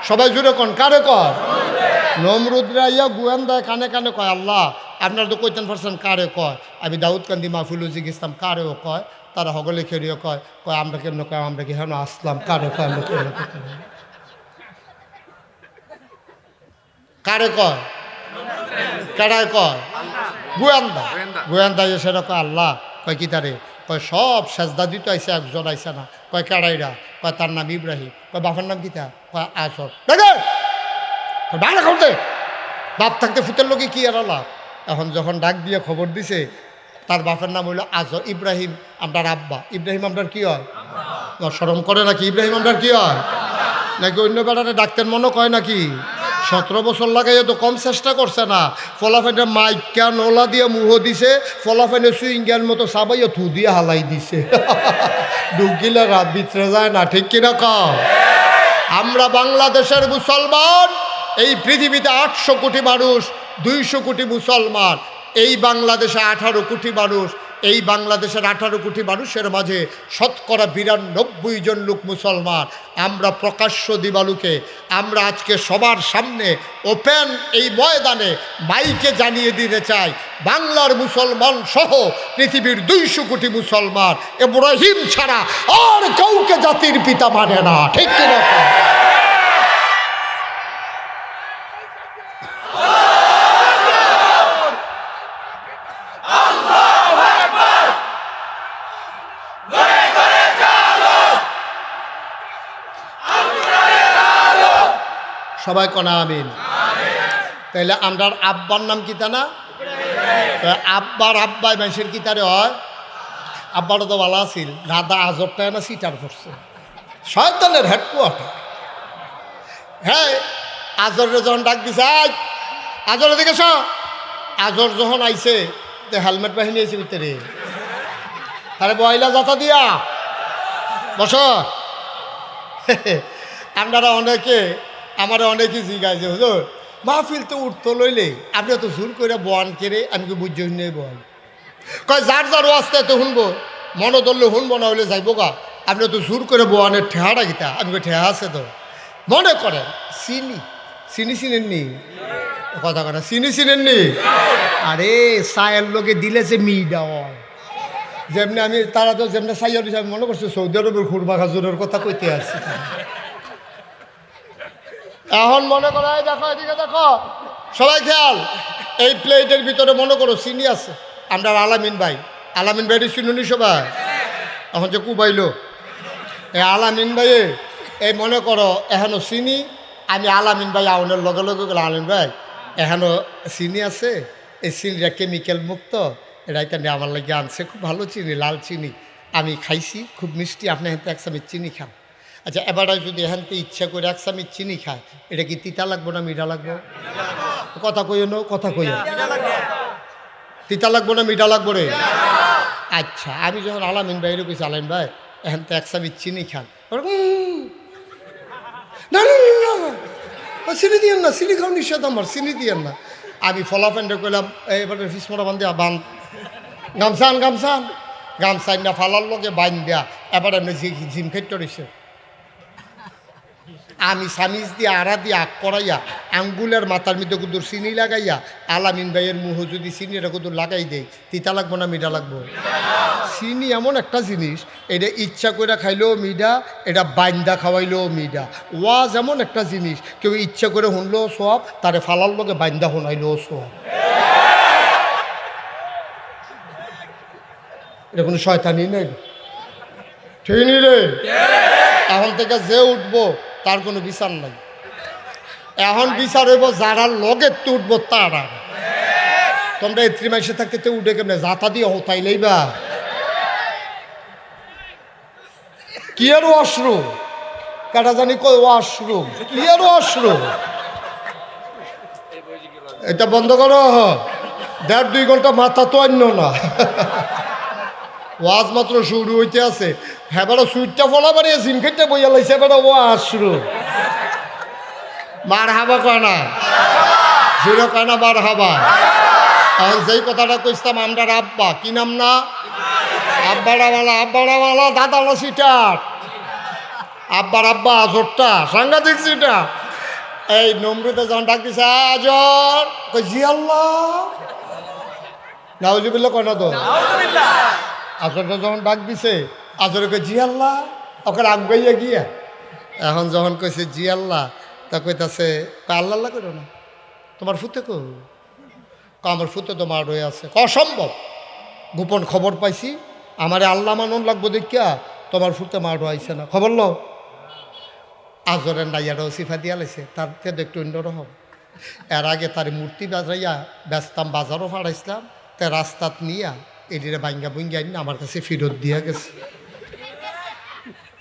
সবাই জুড়ে কন, কারে কয়? নমরুদরা ইয়া গোয়েন্দায় কানে কানে কয় আল্লাহ। আপনারা তো কইতেন পারছেন কারে কয়। আমি দাউদ কান্দি মাহফিল জিজ্ঞেসলাম কারেও কয়, তারা হগলে খেরিও কয়। কয় আমরা কেমন কয়, আমরা কি হেন আসলাম? কারে কয়? আমরা কারে কয়? কারায় কয়? গোয়েন্দা। গোয়েন্দা সেটা কয় আল্লাহ। কয় কি তারে? কয় সব সেজদা দিতে আইসে, একজন আইসে না। কয় কারাইরা? কয় তার নাম ইব্রাহিম। কয় বাপের নাম কিতা? কয় আসর। বাংলা খবর দে, বাপ থাকতে ফুতের লোকে কি আর আল্লাহ। এখন যখন ডাক দিয়ে খবর দিছে তার বাপের নাম হইল আজর। ইব্রাহিম আপনার আব্বা। ইব্রাহিম আপনার কি হয়? শরম করে নাকি? ইব্রাহিম আপনার কি হয়? নাকি অন্য বেড়ারে ডাক্তার মনে কয় নাকি? 17 বছর লাগাইয়া তো কম চেষ্টা করছে না। ফলাফাইনে মাইকা নোলা দিয়ে মুহ দিছে, ফলাফাইনে সুইঙ্গার মতো সাবাইয়া থু দিয়ে হালাই দিছে। ঢুকিলে রাত ভিতরে যায় না, ঠিক কিনা কম? আমরা বাংলাদেশের মুসলমান, এই পৃথিবীতে 800 কোটি মানুষ, 200 কোটি মুসলমান। এই বাংলাদেশে 18 কোটি মানুষ, এই বাংলাদেশের 18 কোটি মানুষের মাঝে শতকরা 92 জন লোক মুসলমান। আমরা প্রকাশ্য দিবালুকে আমরা আজকে সবার সামনে ওপেন এই ময়দানে মাইকে জানিয়ে দিতে চাই, বাংলার মুসলমান সহ পৃথিবীর 200 কোটি মুসলমান ইব্রাহিম ছাড়া আর কাউকে জাতির পিতা মানে না। ঠিক কিনা? সবাই কনা আমিন। তাইলে আমরার আব্বার নাম কি তা না? আব্বার আব্বাই মানুষের কি তারে হয়? আব্বারও তো ভালো আছিল, দাদা আজরটায় না সিটার করছে শয়তানের হেডকোয়ার্টার। হ্যাঁ, আজরে যখন ডাক দিছে, আজর দিকে আজর যখন আইছে হেলমেট বাহিনী আইছে ভিতরে, আরে বয়লা যাতা দিয়া বস। আপনারা অনেকে আমার অনেকে জিজ্ঞাসা হুজুর মাহফিল তো উঠতো লইলে আপনি তো জোর করে বয়ান কেড়ে আমি কি বুঝি নেই বয়ান কয় যার যার ওয়াস্তে তো শুনবো, মনে ধরলে শুনবো না হলে যাইব গা। আপনি তো জোর করে বয়ানের ঠেহাটা গীতা আমি ঠেহা আছে তো মনে করেন চিনি চিনেননি কথা কথা চিনেননি? আরে সায়ের লোকে দিলে যে মিডা হয় যেমনি আমি তারা তো যেমনি সাইয়ার হিসাবে মনে করছে সৌদি আরবের খুরমা খাজুরের কথা কইতে আসছি। এখন মনে করো দেখো এদিকে দেখো সবাই খেয়াল, এই প্লেটের ভিতরে মনে করো চিনি আছে। আমরা আলামিন ভাই চিনুনি সবাই, এখন যে কুবাইল এই আলামিন ভাইয়ে এই মনে করো এখনো চিনি, আমি আলামিন ভাই আউনের লগে লগে গেলে আলামিন ভাই এখনো চিনি আছে, এই চিনিটা কেমিক্যাল মুক্ত, এটা এখানে আমার লাগে আনছে, খুব ভালো চিনি, লাল চিনি, আমি খাইছি খুব মিষ্টি, আপনি এখান থেকে 1 চামচ চিনি খান। আচ্ছা এবারে যদি এখান থেকে ইচ্ছা করে 1 চামচ চিনি খায়, এটা কি তিতা লাগবো না মিঠা লাগবো? কথা কইও না, কথা কইও, তিতা লাগবো না মিঠা লাগবো রে? আচ্ছা আমি যখন আলামিন ভাইয়ের কইছি আলামিন ভাই এখান থেকে 1 চামচ চিনি খান, না চিনি দিয়েন না, চিনি খাওয়া নিষেধ আমার, চিনি দিয়েন না। আমি ফলাফেন্ডে কইলাম এবারে ফিসমরা বান্ধে বান গামছান না ফালার লগে বাইন দেয়া, এবার এমনি জিম খেতে রয়েছে। আমি সামিজ দিয়ে আড়া দিয়ে আগ করাইয়া আঙ্গুলের মাথার মধ্যে কুদুর চিনি লাগাইয়া আলামিন ভাইয়ের মুহ যদি চিনিটা কুদুর লাগাই দেয়, তিতা লাগবো না মিঠা লাগবো? চিনি এমন একটা জিনিস, এটা ইচ্ছা করে খাইলেও মিঠা, এটা বাইন্দা খাওয়াইলেও মিঠা। ওয়াজ এমন একটা জিনিস, কেউ ইচ্ছা করে শুনলেও সব, তারে ফালার লগে বাইন্দা শুনাইলেও সব। এটা কোনো শয়তানি নেই, ঠিক নি রে? এখন থেকে যে উঠবো তার কোনো বিচার নাই, এখন বিচার হইব যারা লগে উঠবো তারা। তোমরা এই ত্রিমাসে থাকতে তো উঠে কেমনে যাতা দিয়ে হতাইলেই বা কি আর ওয়াশরুম কাটা জানি কই ওয়াশরুম কি আর ওয়াশরুম, এটা বন্ধ করো। 1.5-2 ঘন্টা মাথা তো অন্য না, ওয়াজ মাত্র শুরু হইতে আছে। হ্যাঁ বেড়া সুইটটা ফলা বাড়িয়ে জিম খেতে বইয়া লাইছে বেড়া ওয়াশরুম। মার হাবা কয় না, জিরো কয় না, মার হাবা। আর যেই কথাটা কইতাম আমরা আব্বা, কি নাম না? আব্বাড়াওয়ালা দাদাওয়ালা সিটার, আব্বার আব্বা আজরটা সাংঘাতিক সিটার। এই নমরুদে যখন ডাক দিছে আজর, কই জি আল্লাহ, নাউজুবিল্লাহ কয় না তো? আজরটা যখন ডাক দিছে আজরে কই জি আল্লাহ, ওকে আগাইয়া গিয়া এখন যখন কইছে জি আল্লাহ, তা কইতাছে আল্লাহ আল্লাহ করো না, তোমার ফুতে কো? আমার ফুতে তো মার হয়ে আছে। অসম্ভব, গোপন খবর পাইছি, আমারে আল্লাহ মানন লাগবো দেখিয়া তোমার ফুতে মার হয়েছে না, খবর লো। আজরের নাইয়াটাও সিফা দিয়া লাইছে, তার থেকে একটু অন্যরকম। এর আগে তার মূর্তি বাজাইয়া ব্যস্তাম, বাজারও ফাড়াইছিলাম, তে রাস্তাত নিয়া এটিরে বাঙ্গা বুঙ্গা নিয়ে আমার কাছে ফেরত দিয়া গেছে।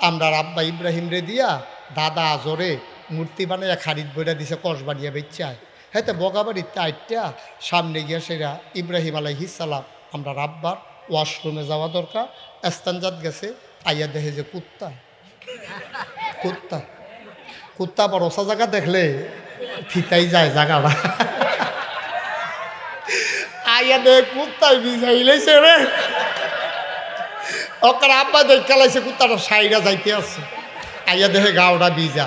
আমরা আব্বা ইব্রাহিম রে দিয়া দাদা আজরে মূর্তি বানাইয়া খারিদ বইরা দিছে, কষ বানিয়া বেচায়। হ্যাঁ তো বগাবাড়ির টাইটটা সামনে গিয়া সেরা ইব্রাহিম আলাইহিস সালাম আমরা আব্বার ওয়াশরুমে যাওয়া দরকার, এস্তানজাত গেছে, আইয়া দেখে যে কুত্তা কুত্তা কুত্তা আবার ওসা জায়গা দেখলে ফিতাই যায় জায়গাটা, আইয়া দেখ কুত্তায় বিজাই লাইছে রে। ওকার আব্বা দেখ খেলাইছে কুত্তাটা সাইডা যাইতে আছে, আইয়া দেখে গাওটা ভিজা।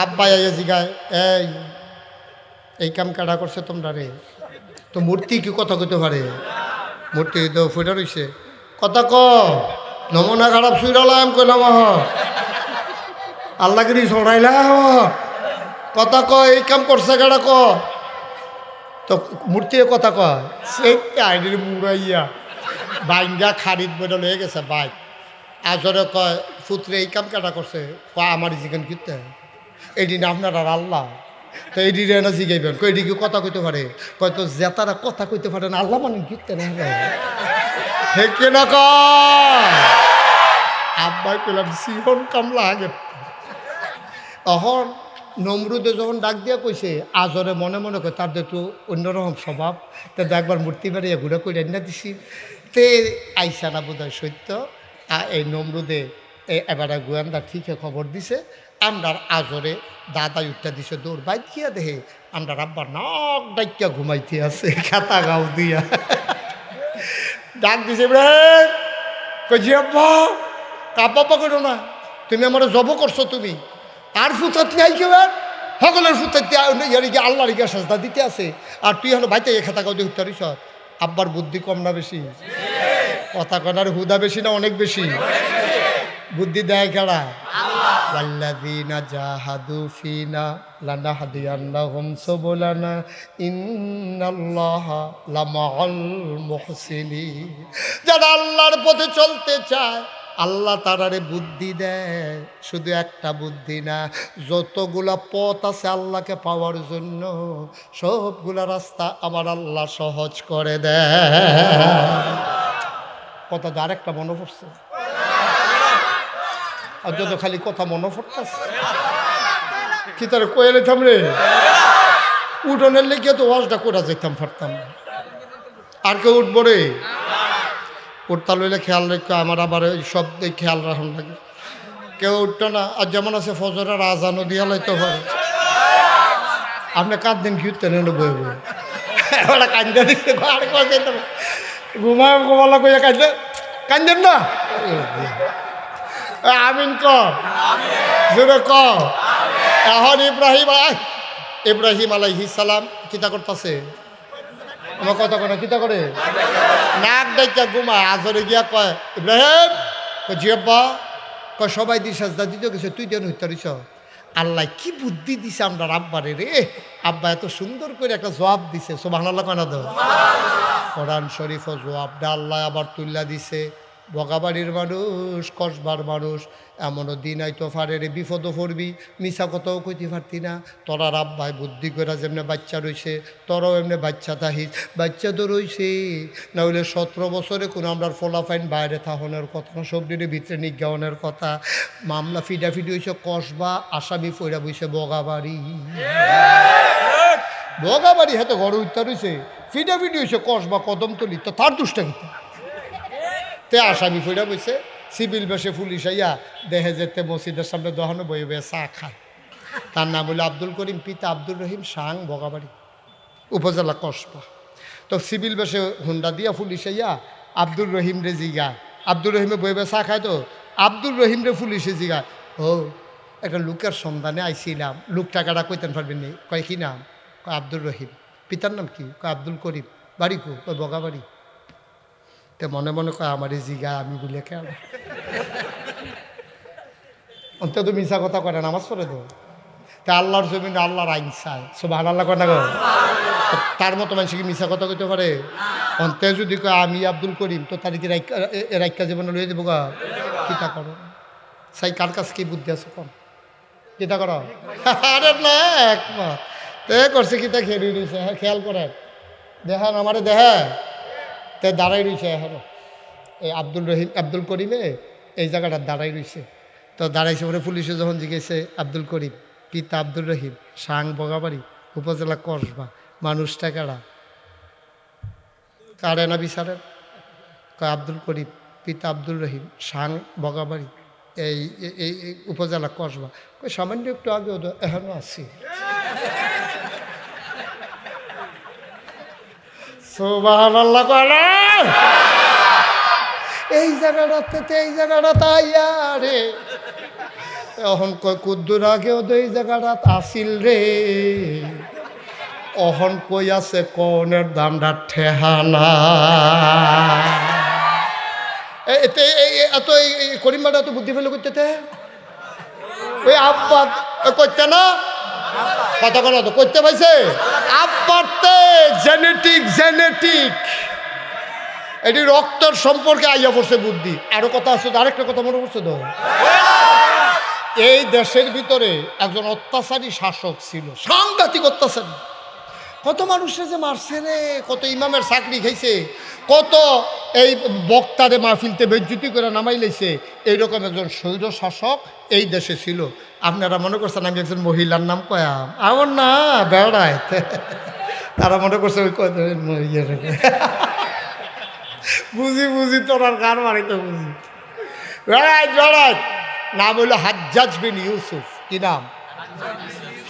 আব্বা আইয়া জিগায়, এই কাম কাটা করছে তোমরা রে? তো মূর্তি কি কথা কইতে পারে? মূর্তি তো ফুটা রইছে, কথা ক নমুনা খারাপ শুইরালাম কইলাম আল্লাহগিরি ছড়াইলাম, কথা ক এই কাম করছে কাটা ক। তো মূর্তি কথা কয়, সেই আইডির মুড়াইয়া বাইঙ্গা খারিদ বেড়ে লয়ে গেছে বাইক। আজরে কয় পুত্রে এই কাম কাটা করছে, কয় আমার জিজ্ঞান কিনতে এইদিন আপনার আর আল্লাহ, তো এইটি না জিগাইবেন, কই এদিকে কথা কইতে পারে? কয় তো জেতারা কথা কইতে পারে না, আল্লাহ মানে কিনতে না হেকে না কয়। আব্বাই পেলাম সিহন কামলা আগে। তখন নমরুদে যখন ডাক দিয়া কইছে, আজরে মনে মনে কয় তার একটু অন্যরকম স্বভাব, তা একবার মূর্তি বাড়িয়ে ঘুরে কই রান্না দিছি, তে আইসা না বোধ হয় সত্য। এই নমরুদে এবারে গোয়েন্দা ঠিকই খবর দিছে, আমরার আজরে দাদা উঠটা দিছে দৌড় বাইক গিয়া দেহে আমরার আব্বার নাক ডাইকা ঘুমাইতে আছে খাতা গাও দিয়া। ডাক দিছে জি আব্বা, কাব্বা করো না, তুমি আমার জব করছো, তুমি আর ফুতাত নাই কেউ সকলের ফুতাত গিয়ে আল্লাহর গিয়া সাজদা দিতে আছে, আর তুই এখন বাইতে খাতা গাও দিয়ে উত্তরিস। আব্বার বুদ্ধি কম না বেশি? কথা কনার হুদা বেশি না অনেক বেশি? বুদ্ধি দেয় খেলা ওয়াল্লাযীনা জাহাদু ফিনা লানাহদিয়ান্নাহুম সুবুলানা ইন্নাল্লাহা লামাআল মুহসিনিন। যারা আল্লাহর পথে চলতে চায় আল্লাহ তারারে বুদ্ধি দেয়, শুধু একটা বুদ্ধি না, যতগুলা পথ আছে আল্লাহকে পাওয়ার জন্য সবগুলা রাস্তা আমার আল্লাহ সহজ করে দেয়। কথা যার একটা মনে পড়ছে, আর যত খালি কথা মনে পড়তেছে কি তার কয়ে লেতাম রে, উঠোনের লেগে তো ওয়াজটা করে যেতাম পারতাম। আর কেউ উঠবো রে? উঠতা লইলে খেয়াল রেখো, আমার আবার ওই সব খেয়াল রাখুন লাগে, কেউ উঠতো না। আর যেমন আছে ফজরের আজানও দিয়া লাইতে পারে, আপনি কাঁদতেন কি উঠতেন বই বই ওরা কান্দা দিচ্ছে ঘুমায় ঘুমালা কইয়া কাঁদলে কান্দেন না। আমিন ক জোরে ক। এখন ইব্রাহিম আলাইহিস সালাম কিতা করতেছে? আমার কথা করে কিতা করে নাক ডাইকা ঘুমায়। আজরে গিয়া কয় ইব্রাহিম, জি আব্বা। কয় সবাই দি সাজদা দিতে গেছে, তুই দেন হইতারিস। আল্লাহ কি বুদ্ধি দিছে আমরা আব্বারে রে, আব্বা এত সুন্দর করে একটা জবাব দিছে। সুবহানাল্লাহ কেন দাও? কোরআন শরীফ জবাবটা আল্লাহ আবার তুল্লা দিছে। বগাবাড়ির মানুষ, কসবার মানুষ, এমনও দিন আইতো ফারে রে বিপদও পড়বি, মিশা কথাও কইতে পারতি না। তোরা রাব্বাই বুদ্ধি করে যেমনি বাচ্চা রইছে, তোরাও এমনি বাচ্চা থাকিস। বাচ্চা তো রইছে, না হইলে 17 বছরে কোনো আমরা ফলাফাইন বাইরে থাহনের কথা না, সবজির ভিতরে নিজ্ঞানের কথা। মামলা ফিডাফিডি হয়েছে কসবা, আসামি ফইরা বইছে বগাবাড়ি। বগাবাড়ি হাতে ঘর উত্তর রয়েছে, ফিডাফিডি হয়েছে কসবা কদমতলি, তো তার দুষ্টা কিতা তে আসামি ফইরা বইছে। সিভিল বেশে পুলিশ আইয়া দেখে যেতে মসজিদের সামনে দহনে বয়ে বয়ে চা খায়। তার নাম হলো আব্দুল করিম, পিতা আব্দুর রহিম, সাং, বগাবাড়ি, উপজেলা কসবা। তো সিভিল বেশে হুন্ডা দিয়া পুলিশ আইয়া আব্দুর রহিম রে জিগা, আব্দুর রহিমে বয়ে বয়ে চা খায়। তো আব্দুর রহিম রে পুলিশে জিগা, ও একটা লোকের সন্ধানে আইছিলাম, লোক টাকাটা কইতেন পারবেন নি? কয় কি নাম? কয় আব্দুর রহিম। পিতার নাম কি? কয় আব্দুল করিম। বাড়ি কো? কয় বগাবাড়ি। তে মনে মনে কয় আমার জিগা আমি বলে কেন অন্তত মিশা কথা করে নামাজ পড়ে তো। তা আল্লাহর জমিনে আল্লাহর আইন চায়, সুবহানাল্লাহ কয় না গো? তার মতো মানুষ কি মিশা কথা কইতে পারে? অন্তে যদি কয় আমি আব্দুল করিম, তো তার কি রাইকা জীবনে লইয়ে দেবো গা? কিতা করো সাই, কার কাছে কি বুদ্ধি আছে কম? কিতা করো? আরে না একমত তে করছে কিতা খেয়ে রয়েছে। হ্যাঁ খেয়াল করেন, দেখান আমারে দেখা তে দাঁড়াই রয়েছে এখনো। এই আব্দুল রহিম, আব্দুল করিমে এই জায়গাটা দাঁড়াই রয়েছে। তো দাঁড়াইছে পরে পুলিশে যখন জিজ্ঞেসে আব্দুল করিম, পিতা আব্দুল রহিম, সাং, বগাবাড়ি, উপজেলা কসবা, মানুষটা কারা? কারে না বিচারেন? কয় আব্দুল করিম, পিতা আব্দুল রহিম, সাং, বগাবাড়ি, এই এই উপজেলা কসবা। কই সামান্য একটু আগে এখনো আছি। সুবহানাল্লাহ কয় না? এই জায়গাটাতে এই জায়গাটা আইয়া রে এখন কয় কুদ্দুর আগেও তো এই জায়গাটা আসিল রে অহন কই আছে কনের দামটা ঠেহানা এতে এত করিমবাটা এত বুদ্ধি ফেলে করতে ওই আব্বা করতে না কথা কথা তো করতে পাইছে আব্বারতে জেনেটিক এটি রক্তর সম্পর্কে আইয়া পড়ছে বুদ্ধি আরো কথা আছে আরেকটা কথা মনে পড়ছে তো এই দেশের ভিতরে একজন অত্যাচারী শাসক ছিল সাংঘাতিক অত্যাচারী কত মানুষের যে মারছে রে কত ইমামের চাকরি খাইছে কত এই বক্তারে মাহফিলতে বেজ্জুতি করে নামাই লাইছে এইরকম একজন স্বৈর শাসক এই দেশে ছিল আপনারা মনে করছেন আমি একজন মহিলার নাম কয়াম আমার না বেড়ায় তারা মনে করছে ওই বুঝি তোরার গান মারিতে বুঝি বেড়ায় নাম হইল হাজ্জাজ বিন ইউসুফ কি নাম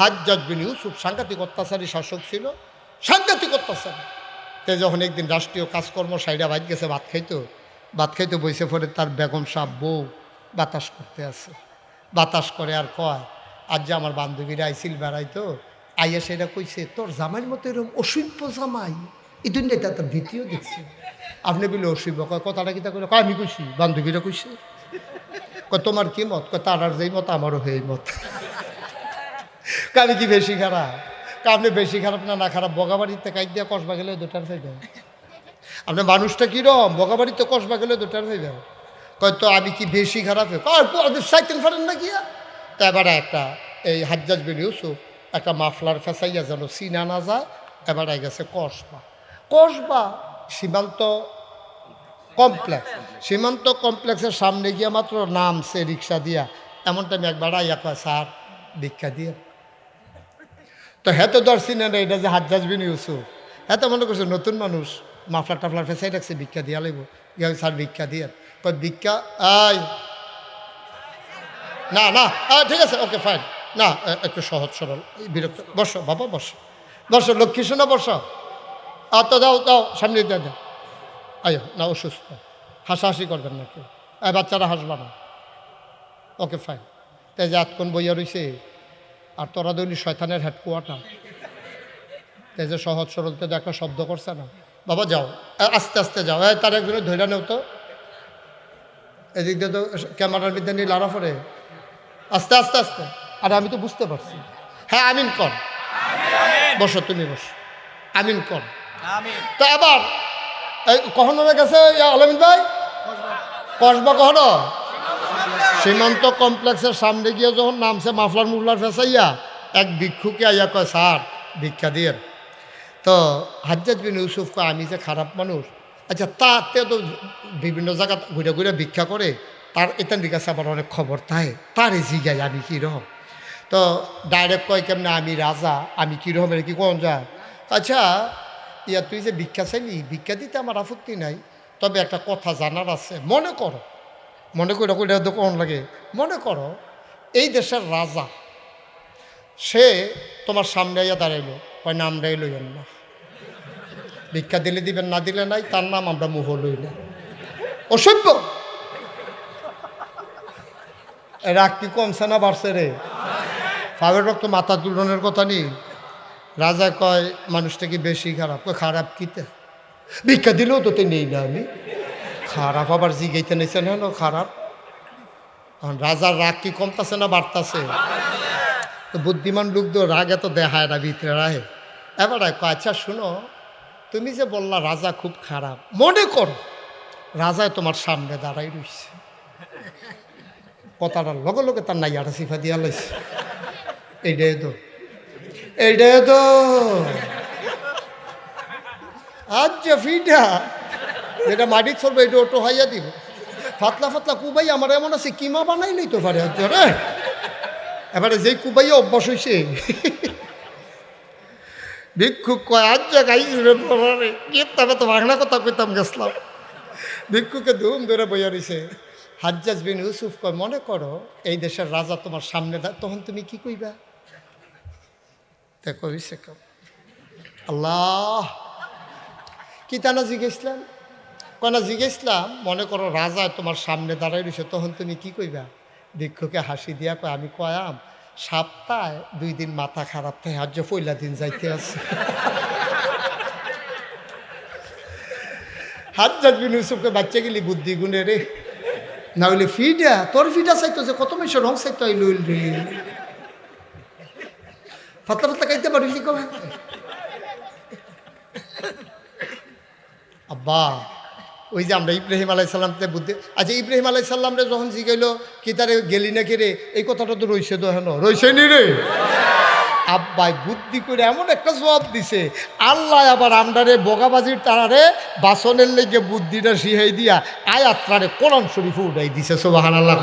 হাজ্জাজ বিন ইউসুফ সাংঘাতিক অত্যাচারী শাসক ছিল সাংঘাতিক অত্যাচারী তে যখন একদিন রাষ্ট্রীয় কাজকর্ম সাইডা বাইর গেছে ভাত খাইতে বসে পড়ে তার বেগম সাহেব বউ বাতাস করতে আছে বাতাস করে আর কয় আজ যে আমার বান্ধবীরা আইছিল বেড়াইতো আইয়া সেটা কইছে তোর জামাইয়ের মতো এরকম অসভ্য জামাই এই দুনিয়াটা তার দ্বিতীয় দেখছি আপনি বলে অসভ্য কয় কথাটা কি তা করে কয় আমি কইছি বান্ধবীরা কইছে কয় তোমার কি মত কয় তার আর যেই মত আমারও সেই মত আমি কি বেশি খারাপ আপনি বেশি খারাপ না খারাপ বগাবাড়িতে কাইট দিয়া কসবা গেলে দুটার হয়ে যাবে আপনার মানুষটা কিরম বগাবাড়িতে কসবা গেলে দুটার হয়ে যাবে কয় তো আমি কি বেশি খারাপ সাইকেল ফারেন না গিয়া তা এবারে একটা এই হাজ্জাজ বিন ইউসুফ একটা মাফলার ফেসাইয়া যেন চিনা না যায় এবারে গেছে কসবা সীমান্ত কমপ্লেক্সের সামনে গিয়া মাত্র নামছে রিক্সা দিয়া এমন টাইম একবার আইয়া কয় স্যার ভিক্ষা দিয়ে তো হেতো দর্শি না এটা যে হাজ্জাজ বিন ইউসুফ হ্যাঁ তো মনে করছে নতুন মানুষ মাফলার টাফলার ফেসাই রাখছে ভিক্ষা দিয়া লাগবো ইয়া স্যার ভিক্ষা দিয়ে কয় ভিক্ষা আয় না ঠিক আছে ওকে ফাইন না একটু সহজ সরল বিরক্ত বসো বাবা বসো লক্ষ্মী শোনা বসো তো দাও সামনে দিয়ে দাও আয় না অসুস্থ হাসাহাসি করবেন না কেউ বাচ্চারা হাসবা না ওকে ফাইন তাই যে আতক্ষণ বইয়া রইছে আর তোরা দৈলি শয়তানের হেডকোয়ার্টার তাই যে সহজ সরলতে একটা শব্দ করছে না বাবা যাও আস্তে আস্তে যাও তার একজনে ধৈর্য নেও তো এদিক দিয়ে তো ক্যামেরার বিদ্যা নিয়ে লাড়া পড়ে আস্তে আর আমি তো বুঝতে পারছি হ্যাঁ আমিন কর বসো তুমি বসো আমিন কর তো এবার কখনো গেছে আলমিন ভাই কসবা কখনো সীমান্ত কমপ্লেক্সের সামনে গিয়ে যখন নামছে মাফলার মুফলার ফেসাইয়া এক ভিক্ষুকে আইয়া কয় স্যার ভিক্ষা দিয়ে তো হাজ্জাজ বিন ইউসুফ কয় আমি যে খারাপ মানুষ আচ্ছা তাতে তো বিভিন্ন জায়গা ঘুরে ভিক্ষা করে তার এতানির কাছে আবার অনেক খবর তারে জিগাই আমি কীরকম তো ডাইরেক্ট কয় কেমন আমি রাজা আমি কীরকম এর কি কোন যায় আচ্ছা ইয়া তুই যে ভিক্ষা চাইলি ভিক্ষা দিতে আমার আপত্তি নাই তবে একটা কথা জানার আছে মনে করো কোন লাগে মনে করো এই দেশের রাজা সে তোমার সামনে আইয়া দাঁড়াইলো কয় নামটাই লইয়েন না ভিক্ষা দিলে দিবেন না দিলে নাই তার নাম আমরা মুহ লই না অসভ্য রাগ কি কমছে না বাড়ছে রে ফাবের রক্ত মাথা তুলনের কথা নেই রাজা কয় মানুষটা কি বেশি খারাপ কয় খারাপ কিতে ভিক্ষা দিলেও তো নেই না আমি খারাপ আবার জিগাইতে নিছে না খারাপ রাজার রাগ কি কমতাছে না বাড়তাছে তো বুদ্ধিমান লোক তো রাগ এত দেখায় না ভিতরে রাহে এবার আচ্ছা শুনো তুমি যে বললা রাজা খুব খারাপ মনে করো রাজায় তোমার সামনে দাঁড়াই রইছে কথাটার লগে তার নাইয়াটা সিফা দিয়া লাইছে এইটাই তো আচ্ছা ফিটা যেটা মাটি চলবে এটা ওটো হাইয়া দিব ফাতলা কুবাই আমার এমন আছে কিমা বানাইলেই তো পারে আচ্ছা রে এবারে যেই কুবাইয়া অভ্যাস হয়েছে ভিক্ষুক কয় আচ্ছা গাইছি রে তবে তো বাংলা কথা কইতাম গেছিলাম ভিক্ষুকে ধুম ধরে বইয়া রয়েছে হাজ্জাজ বিন ইউসুফ কয় মনে করো এই দেশের রাজা তোমার সামনে তখন তুমি কি কইবা দেখো আল্লাহ কি তানা জিজ্ঞেসলাম কয়না জিজ্ঞেসলাম, মনে করো রাজা তোমার সামনে দাঁড়াই রয়েছে, তখন তুমি কি কইবা? ভিক্ষুকে হাসি দিয়া কয়, আমি কয়াম সপ্তাহে 2 দিন মাথা খারাপ থাকে, আর যে পয়লা দিন যাইতে আছে। হাজ্জাজ বিন ইউসুফকে বাচ্চা গেলি বুদ্ধি গুণে রে, না হইলে ফিডা তোর ফিডা চাইতো যে কত মেশো রং চাইতো এই লইল রে ফাতা ফাতা খাইতে পারিলি কবে? আব্বা ওই যে আমরা ইব্রাহিম আলাইসাল্লামতে বুদ্ধি, আচ্ছা ইব্রাহিম আলাইসাল্লামরে যখন জিগাইল কি তারে গেলি না কে রে, এই কথাটা তো রইছে তো হেন রইছে নি রে। আব্বাই বুদ্ধি করে এমন একটা জবাব দিছে, আল্লাহ আবার আমরারে বগাবাজির তারারে বাসনের লেগে বুদ্ধিটা শিহাই দিয়া আয়াত্রারে কোরআন শরীফ উঠাই দিছে, সুবহানাল্লাহ।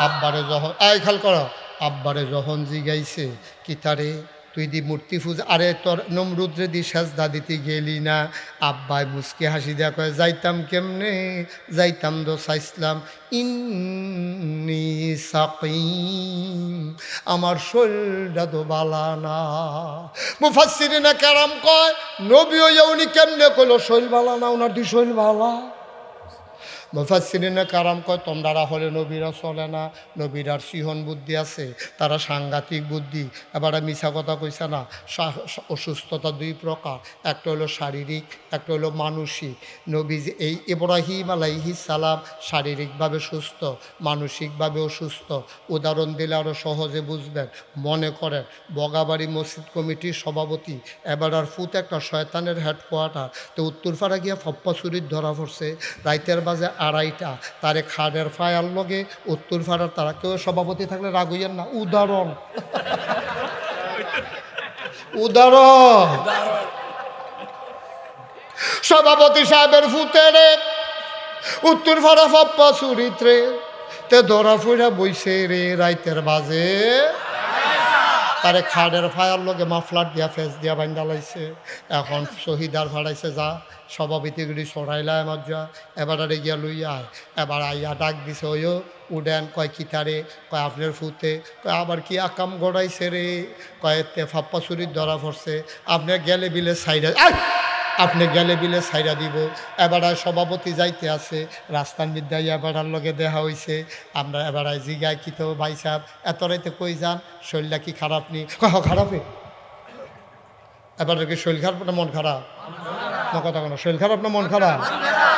আব্বারে যখন খেয়াল করো, আব্বারে যখন জিগাইছে কি তারে তুই দি মূর্তি পূজা, আরে তোর নমরুদ্রে দি সেজদা দিতে গেলি না? আব্বাই মুসকে হাসি দেয়া কয়, যাইতাম কেমনে, যাইতাম তো চাইছিলাম ইন্নি সাকিম, আমার শরীরটা তো বালা না। মুফাসসিরিনে কেরাম কয় নবী হইয়া উনি কেমনে কইলো শরীর বালা না, ওনার দি শরীর বালা। মুফাসসিরিনে কারাম কয় তোমরা হলে নবীরা চলে না, নবীরার সিহন বুদ্ধি আছে, তারা সাংঘাতিক বুদ্ধি। এবার মিছা কথা কইছে না, অসুস্থতা 2 প্রকার, একটা হলো শারীরিক, একটা হলো মানসিক। নবী এই ইব্রাহিম আলাইহিস সালাম শারীরিকভাবে সুস্থ, মানসিকভাবে অসুস্থ। উদাহরণ দিলে আরও সহজে বুঝবেন। মনে করেন বগাবাড়ি মসজিদ কমিটির সভাপতি, এবার আর ফুত একটা শয়তানের হেডকোয়ার্টার, তো উত্তরপাড়া গিয়া ফপ্পা চুরির ধরা পড়ছে, রাইতের বাজে 2:30, তারে খাড়ের ফায়ার লগে উত্তর ফাড়ার, তারা কেউ সভাপতি থাকলে রাগ হইয়েন না, উদাহরণ উদাহরণ। সভাপতি সাহেবের ফুতেরে উত্তর ফাড়া ফপ্পা চুরিত্রে তে ধরা ফুড়া বইছে রে, রাইতের বাজে তারে খাড়ের ফায়ার লগে মাফলার দিয়া ফেস দিয়া বাইন্দা লাইছে। এখন শহীদার ফাড়াইছে, যা সভাপতিগুলি সরাইলায় মজ্জা, এবার আরে গিয়া লইয়া আয়। এবার আইয়া ডাক দিছে, ওইও উডেন, কয় কিতারে, কয় আপনার ফুতে, কয় আবার কি আকাম গড়াইছে রে, কয় তে ফাপ্পা চুরির ধরা পড়ছে, আপনার গেলে বিলে সাইডা, আপনি গেলে বিলে সাইরা দিব। এবার সভাপতি যাইতে আছে, রাস্তার বিদ্যায় এবার লগে দেখা হয়েছে। আমরা এবার জিগায় কি তো ভাই সাহেব এত রাইতে কই যান, শরীরটা কি খারাপ নি? খারাপে এবার কি শরীর খারাপ না মন খারাপ? কথা কোনো শরীর খারাপ না মন খারাপ?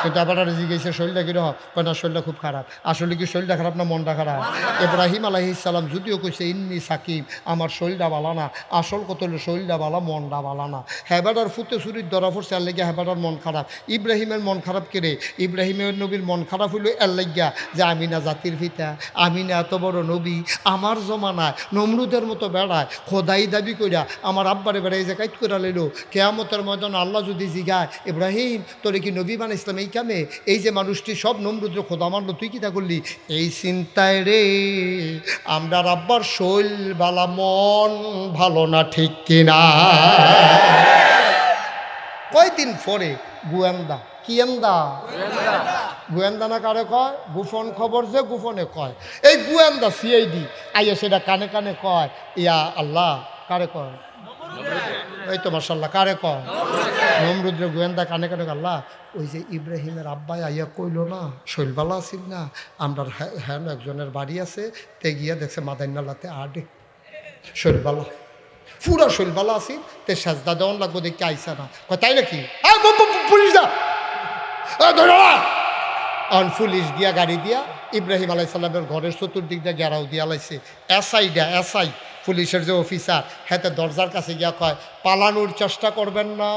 কিন্তু এবার আর জিজ্ঞেসে শরীরটা কীরকম, কয় না শরীরটা খুব খারাপ। আসলে কি শরীরটা খারাপ না মনটা খারাপ? ইব্রাহিম আলাইহিস সালাম যদিও কইছে ইন্নি সাকিব, আমার শরীরটা বালা না, আসল কত হলো শরীরটা বালা, মনটা বালা না। হেবাডার ফুতে চুরির ধরা পড়ছে, এর লেগে হেবাডার মন খারাপ। ইব্রাহিমের মন খারাপ কেড়ে, ইব্রাহিমের নবীর মন খারাপ হইল এর লেগিয়া যে আমি না জাতির পিতা, আমি না এত বড় নবী, আমার জমানায় নমরুদের মতো বেড়ায় খোদাই দাবি কইরা আমার আব্বারে বেড়াই যে কাইট করে লইল। কেয়ামতের ময়দান আল্লাহ যদি জিগায়, ইব্রাহিম তোরে কি নবী বানাইছিলাম এই কামে, এই যে মানুষটি সব নমরুদ্র খোদা মানলো, তুই কি তা করলি? এই চিন্তায় রে আমরা আব্বার শৈল বালা, মন ভালো না, ঠিক কিনা? কয়দিন পরে গোয়েন্দা, কি এন্দা গোয়েন্দা না কারে কয়? গোপন খবর যে গোপনে কয়, এই গোয়েন্দা সিআইডি আইয়া সেটা কানে কানে কয়, ইয়া আল্লাহ কারে কয়? এই তো মাশাআল্লাহ, কারে কয়? নমরুদ্র গোয়েন্দা কানে কানে, আল্লাহ ওই যে ইব্রাহিমের আব্বাই আইয়া কইল না শৈলবালা আছিল না, আমরা হ্যাঁ একজনের বাড়ি আছে, তে গিয়া দেখছে মাদাইনালাতে আডে শৈলবালা, পুরা শৈলবালা আছিল, তে সাজদা দেওয়ান লাগবো দেখি আইসা না, কয় তাই নাকি? পুলিশ দা অন পুলিশ গিয়া গাড়ি দিয়া ইব্রাহিম আলাইসাল্লামের ঘরের চতুর্দিক দিয়ে গেরাও দিয়া লাইছে। এসআই পুলিশের যে অফিসার, হ্যাঁ দরজার কাছে গিয়া কয় পালানোর চেষ্টা করবেন না,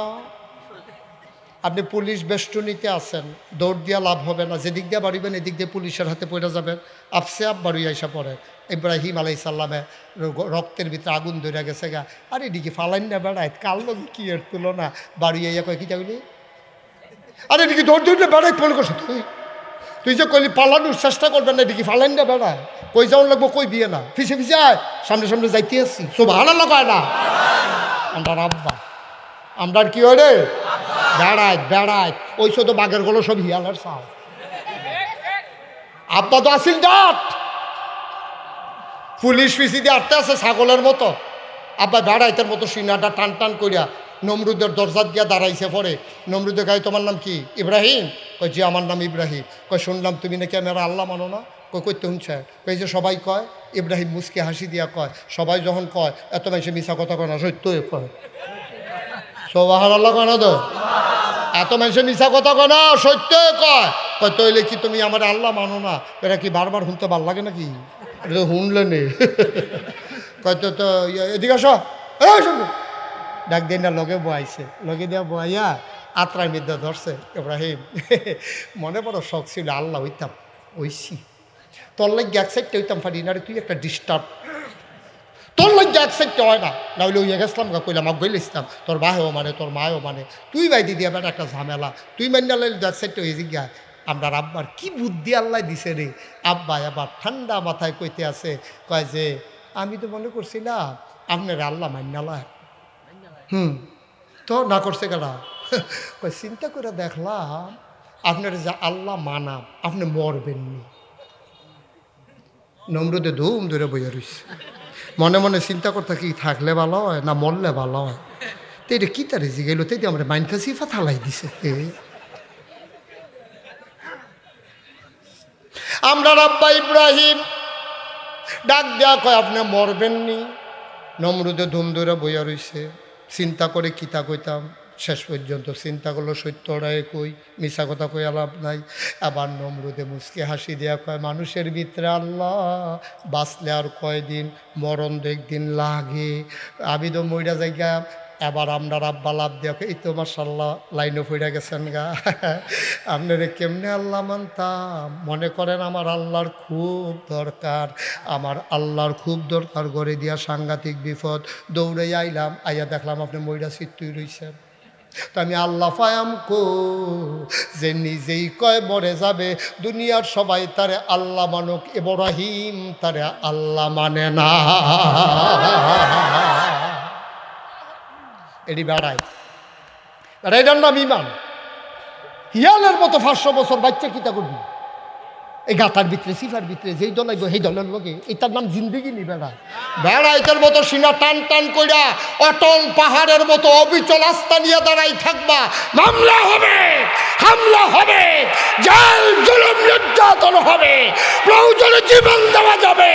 আপনি পুলিশ বেষ্টনীতে আছেন, দৌড় দিয়া লাভ হবে না, যেদিক দিয়ে বাড়িবেন এদিক দিয়ে পুলিশের হাতে পড়ে যাবেন, আপসে আপ বাড়ি আইসা পড়ে। ইব্রাহিম আলাইসাল্লামে রক্তের ভিতরে আগুন ধরে গেছে গা, আরে এদিকে ফালাইন না বেড়ায়, কাল লোক কি এর তুলনা, বাড়ি আইয়া কয় কি যাবি, আরে এদিকে দৌড় দৌড়ে বেড়াই ফোন করছো তুই যে কইলি পালানোর চেষ্টা করবেন না, এদিকে ফালাইন না বেড়ায়, কই যাওয়ার লাগবো কই বিয়ে না, ফিসে ফিসে আয়, সামনে সামনে যাইতে আসছি, সুবহানাল্লাহ কয় না? আমরা আব্বা, আমরা কি হয় রে বেড়ায় ওই শুধু বাঘের গুলো সব হিয়ালের সাল, আব্বা তো আসিল ডাট, পুলিশ পিসি দিয়ে আটতে আছে ছাগলের মতো, আব্বা বেড়াইতের মতো সিনাটা টান টান করিয়া নমরুদের দরজাত গিয়া দাঁড়াইছে। পরে নমরুদের গায়ে তোমার নাম কি? ইব্রাহিম। কয় জি আমার নাম ইব্রাহিম। কয় শুনলাম তুমি নাকি আমার আল্লাহ মানো না। কই করতে শুনছে কই যে সবাই কয়। ইব্রাহিম মুসকে হাসি দিয়া কয় সবাই যখন কয় এত মানুষে মিশা কথা কয় না সত্যই কয়। সোবাহান আল্লাহ কয় না তো, এত মানুষে মিশা কথা কয় না সত্যই কয়। কয় তৈলে কি তুমি আমার আল্লাহ মানো না? এটা কি বারবার শুনতে ভাল লাগে নাকি? এটা তো শুনলে নে। কয় তো এদিকে আসো, শুনবো ডাক দিয়ে না লগে বয়াইছে, লগে দিয়া বয়াইয়া আত্রায় বিদ্যা ধরছে। ইব্রাহিম মনে বড় শখ ছিল আল্লাহ হইতাম, ওইসি তোর লাগে এক সাইডটা হইতাম পারি না রে, তুই একটা ডিস্টার্ব, তোর লাগে এক সাইডটা হয় না, নাহলে ওই গেছিলাম গা কইলাম গইল ইসলাম তোর ভাইও মানে তোর মায়ও মানে তুই ভাই দিদি আবার একটা ঝামেলা, তুই মান্য এক সাইডটা হয়ে জিজ্ঞা। আপনার আব্বার কি বুদ্ধি আল্লাহ দিছে রে, আব্বা আবার ঠান্ডা মাথায় কইতে আছে, কয় যে আমি তো মনে করছিলাম আপনার আল্লাহ মান্যালয়। তো না করছে কেনা? কই চিন্তা করে দেখলাম আপনার যে আল্লাহ মানাম আপনি মরবেননি। নমরুদে ধুম ধরে বইয়া রইছে, মনে মনে চিন্তা করতে কি থাকলে ভালো হয় না মরলে ভালো হয়। তো এটা কি তার রেজি গেল, তাই আমরা মাইনকা সিফা থালাই দিছে। আমরা আব্বা ইব্রাহিম ডাক দেয়া কয় আপনি মরবেননি। নমরুদে ধুম ধরে বইয়া রইছে, চিন্তা করে কিতা কইতাম, শেষ পর্যন্ত চিন্তা করলো সত্যটাই কই, মিশা কথা কই লাভ নাই। আবার নমরুদে মুসকে হাসি দেয়া কয় মানুষের ভিতরে আল্লাহ বাঁচলে আর কয়দিন, মরণ তো একদিন লাগে, আমি তো মইরা জায়গা। এবার আমরা আব্বা লাভ দেওয়া এই তো মাশাল্লাহ লাইনও ফিরে গেছেন গা। আপনারে কেমনে আল্লাহ মানতাম, মনে করেন আমার আল্লাহর খুব দরকার, আমার আল্লাহর খুব দরকার, ঘরে দিয়া সাংঘাতিক বিপদ, দৌড়ে আইলাম, আইয়া দেখলাম আপনি মইরা চিত্তুই রইছেন। তো আমি আল্লাহ ফায়াম কো যে নিজেই কয় মরে যাবে, দুনিয়ার সবাই তারে আল্লাহ মানুক, ইব্রাহিম তারে আল্লাহ মানে না। এটি বেড়ায় এটার নাম ইমান। হিয়ালের মতো 500 বছর বাচ্চা কিতা করবি এই গাতার ভিতরে সিফার ভিতরে যেই দলাইব সেই দলের লোকে, এটার নাম জিন্দিগি নি। বেড়া বেড়াইতের মতো সিনা টান টান কইরা অটল পাহাড়ের মতো অবিচল আস্থা নিয়ে দাঁড়াই থাকবা, মামলা হবে, হামলা হবে, জেল জুলুম নির্যাতন হবে, প্রয়োজনে জীবন দেওয়া যাবে,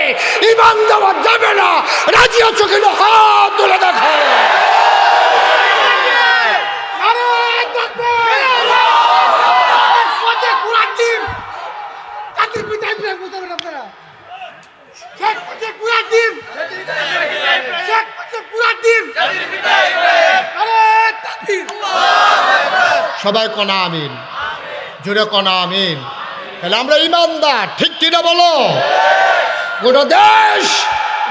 ইমান দেওয়া যাবে না। রাজি আছো কিনা হাত তুলে দেখো। সবাই কনা আমিন, জোরে কনা আমিন। তাহলে আমরা ইমানদার, ঠিক কিনা বলো? গোটা দেশ,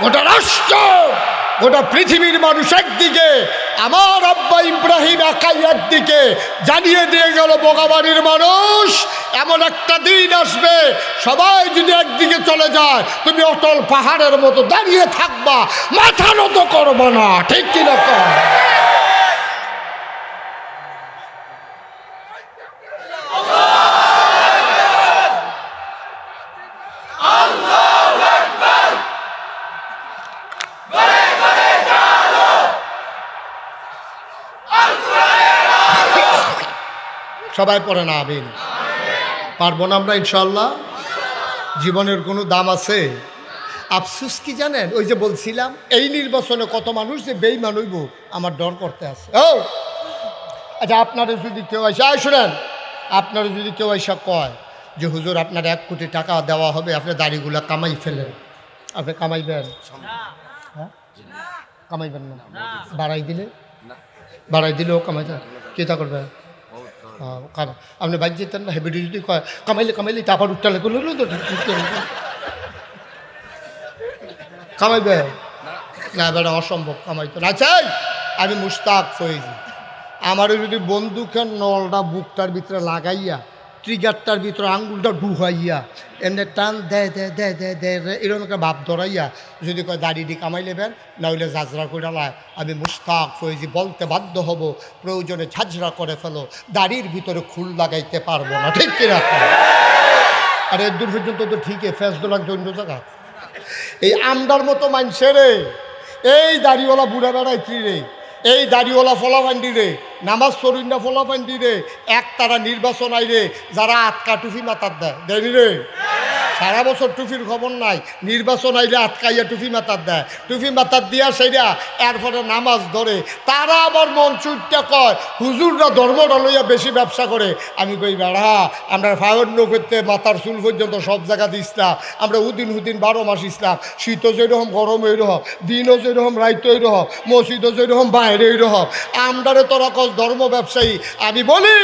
গোটা রাষ্ট্র, গোটা পৃথিবীর মানুষ একদিকে, আমার আব্বা ইব্রাহিম একাই একদিকে, জানিয়ে দিয়ে গেল বোগাবাড়ির মানুষ এমন একটা দিন আসবে সবাই যদি একদিকে চলে যায় তুমি অটল পাহাড়ের মতো দাঁড়িয়ে থাকবা, মাথা নত করবো না, ঠিক কিনা? সবাই পড়ে না আমিন। পারবো না আমরা ইনশাল্লাহ? জীবনের কোনো দাম আছে? আফসুস কি জানেন, ওই যে বলছিলাম এই নির্বাচনে কত মানুষ যে বেঈমান হইব আমার ডর করতে আছে। ও আচ্ছা, আপনারা যদি কেউ এসে শুনেন, আপনারা যদি কেউ এসে কয় যে হুজুর আপনার 1 কোটি টাকা দেওয়া হবে, আপনি দাড়িগুলা কামাই ফেলেন, আপনি কামাইবেন? হ্যাঁ কামাইবেন না? বাড়াই দিলেও কামাইতে কেতা করবেন? আপনি বাইক যেতেন না, হেবিডি যদি কয় কামাইলে তারপর উঠতে করলো তো কামাইবে না? এবারে অসম্ভব কামাইতো না। চাই আমি মুস্তাক ফয়েজি, আমারও যদি বন্দুকের নলটা বুকটার ভিতরে লাগাইয়া ট্রিগারটার ভিতরে আঙ্গুলটা ডুহাইয়া এমনি টান দেয় এরকম একটা ভাব ধরাইয়া যদি কয় দাড়িটি কামাই নেবেন, নইলে ঝাঁঝরা করে লায়, আমি মুস্তাক ফয়েজি বলতে বাধ্য হব প্রয়োজনে ঝাঁঝরা করে ফেলো, দাড়ির ভিতরে খুল লাগাইতে পারবো না, ঠিক কিনা? আর এর দূর পর্যন্ত তো ঠিকই ফেসদোলার জন্য জায়গা। এই আমদার মতো মানুষের এই দাড়িওয়ালা বুড়া বেড়াইত্রী রে, এই দাড়িওয়ালা ফলাফান্ডি রে, নামাজ পড়িনা ফলাফান্ডি রে, এক তারা নির্বাচন আইরে যারা আটকা টুপি মাথার দেয়, দেয়নি রে? সারা বছর টুপির খবর নাই, নির্বাচন আইলে আটকাইয়া টুপি মাথার দেয়, টুপি মাথার দিয়া সেইরা এরপরে নামাজ ধরে। তারা আবার মন চুটটা কয় হুজুররা ধর্মটা লইয়া বেশি ব্যবসা করে। আমি কই বেড়া, আমরা ফায়ন্য করতে মাথার চুল পর্যন্ত সব জায়গাতে ইসলাম, আমরা উদিন 12 মাস ইসলাম, শীতও যেরকম গরম ওইরকম, দিনও যেরকম রাইত ওইরকম, মসজিদও যেরকম বাইরে ওইরকম। আমরারে তোরা কস ধর্ম ব্যবসায়ী। আমি বলি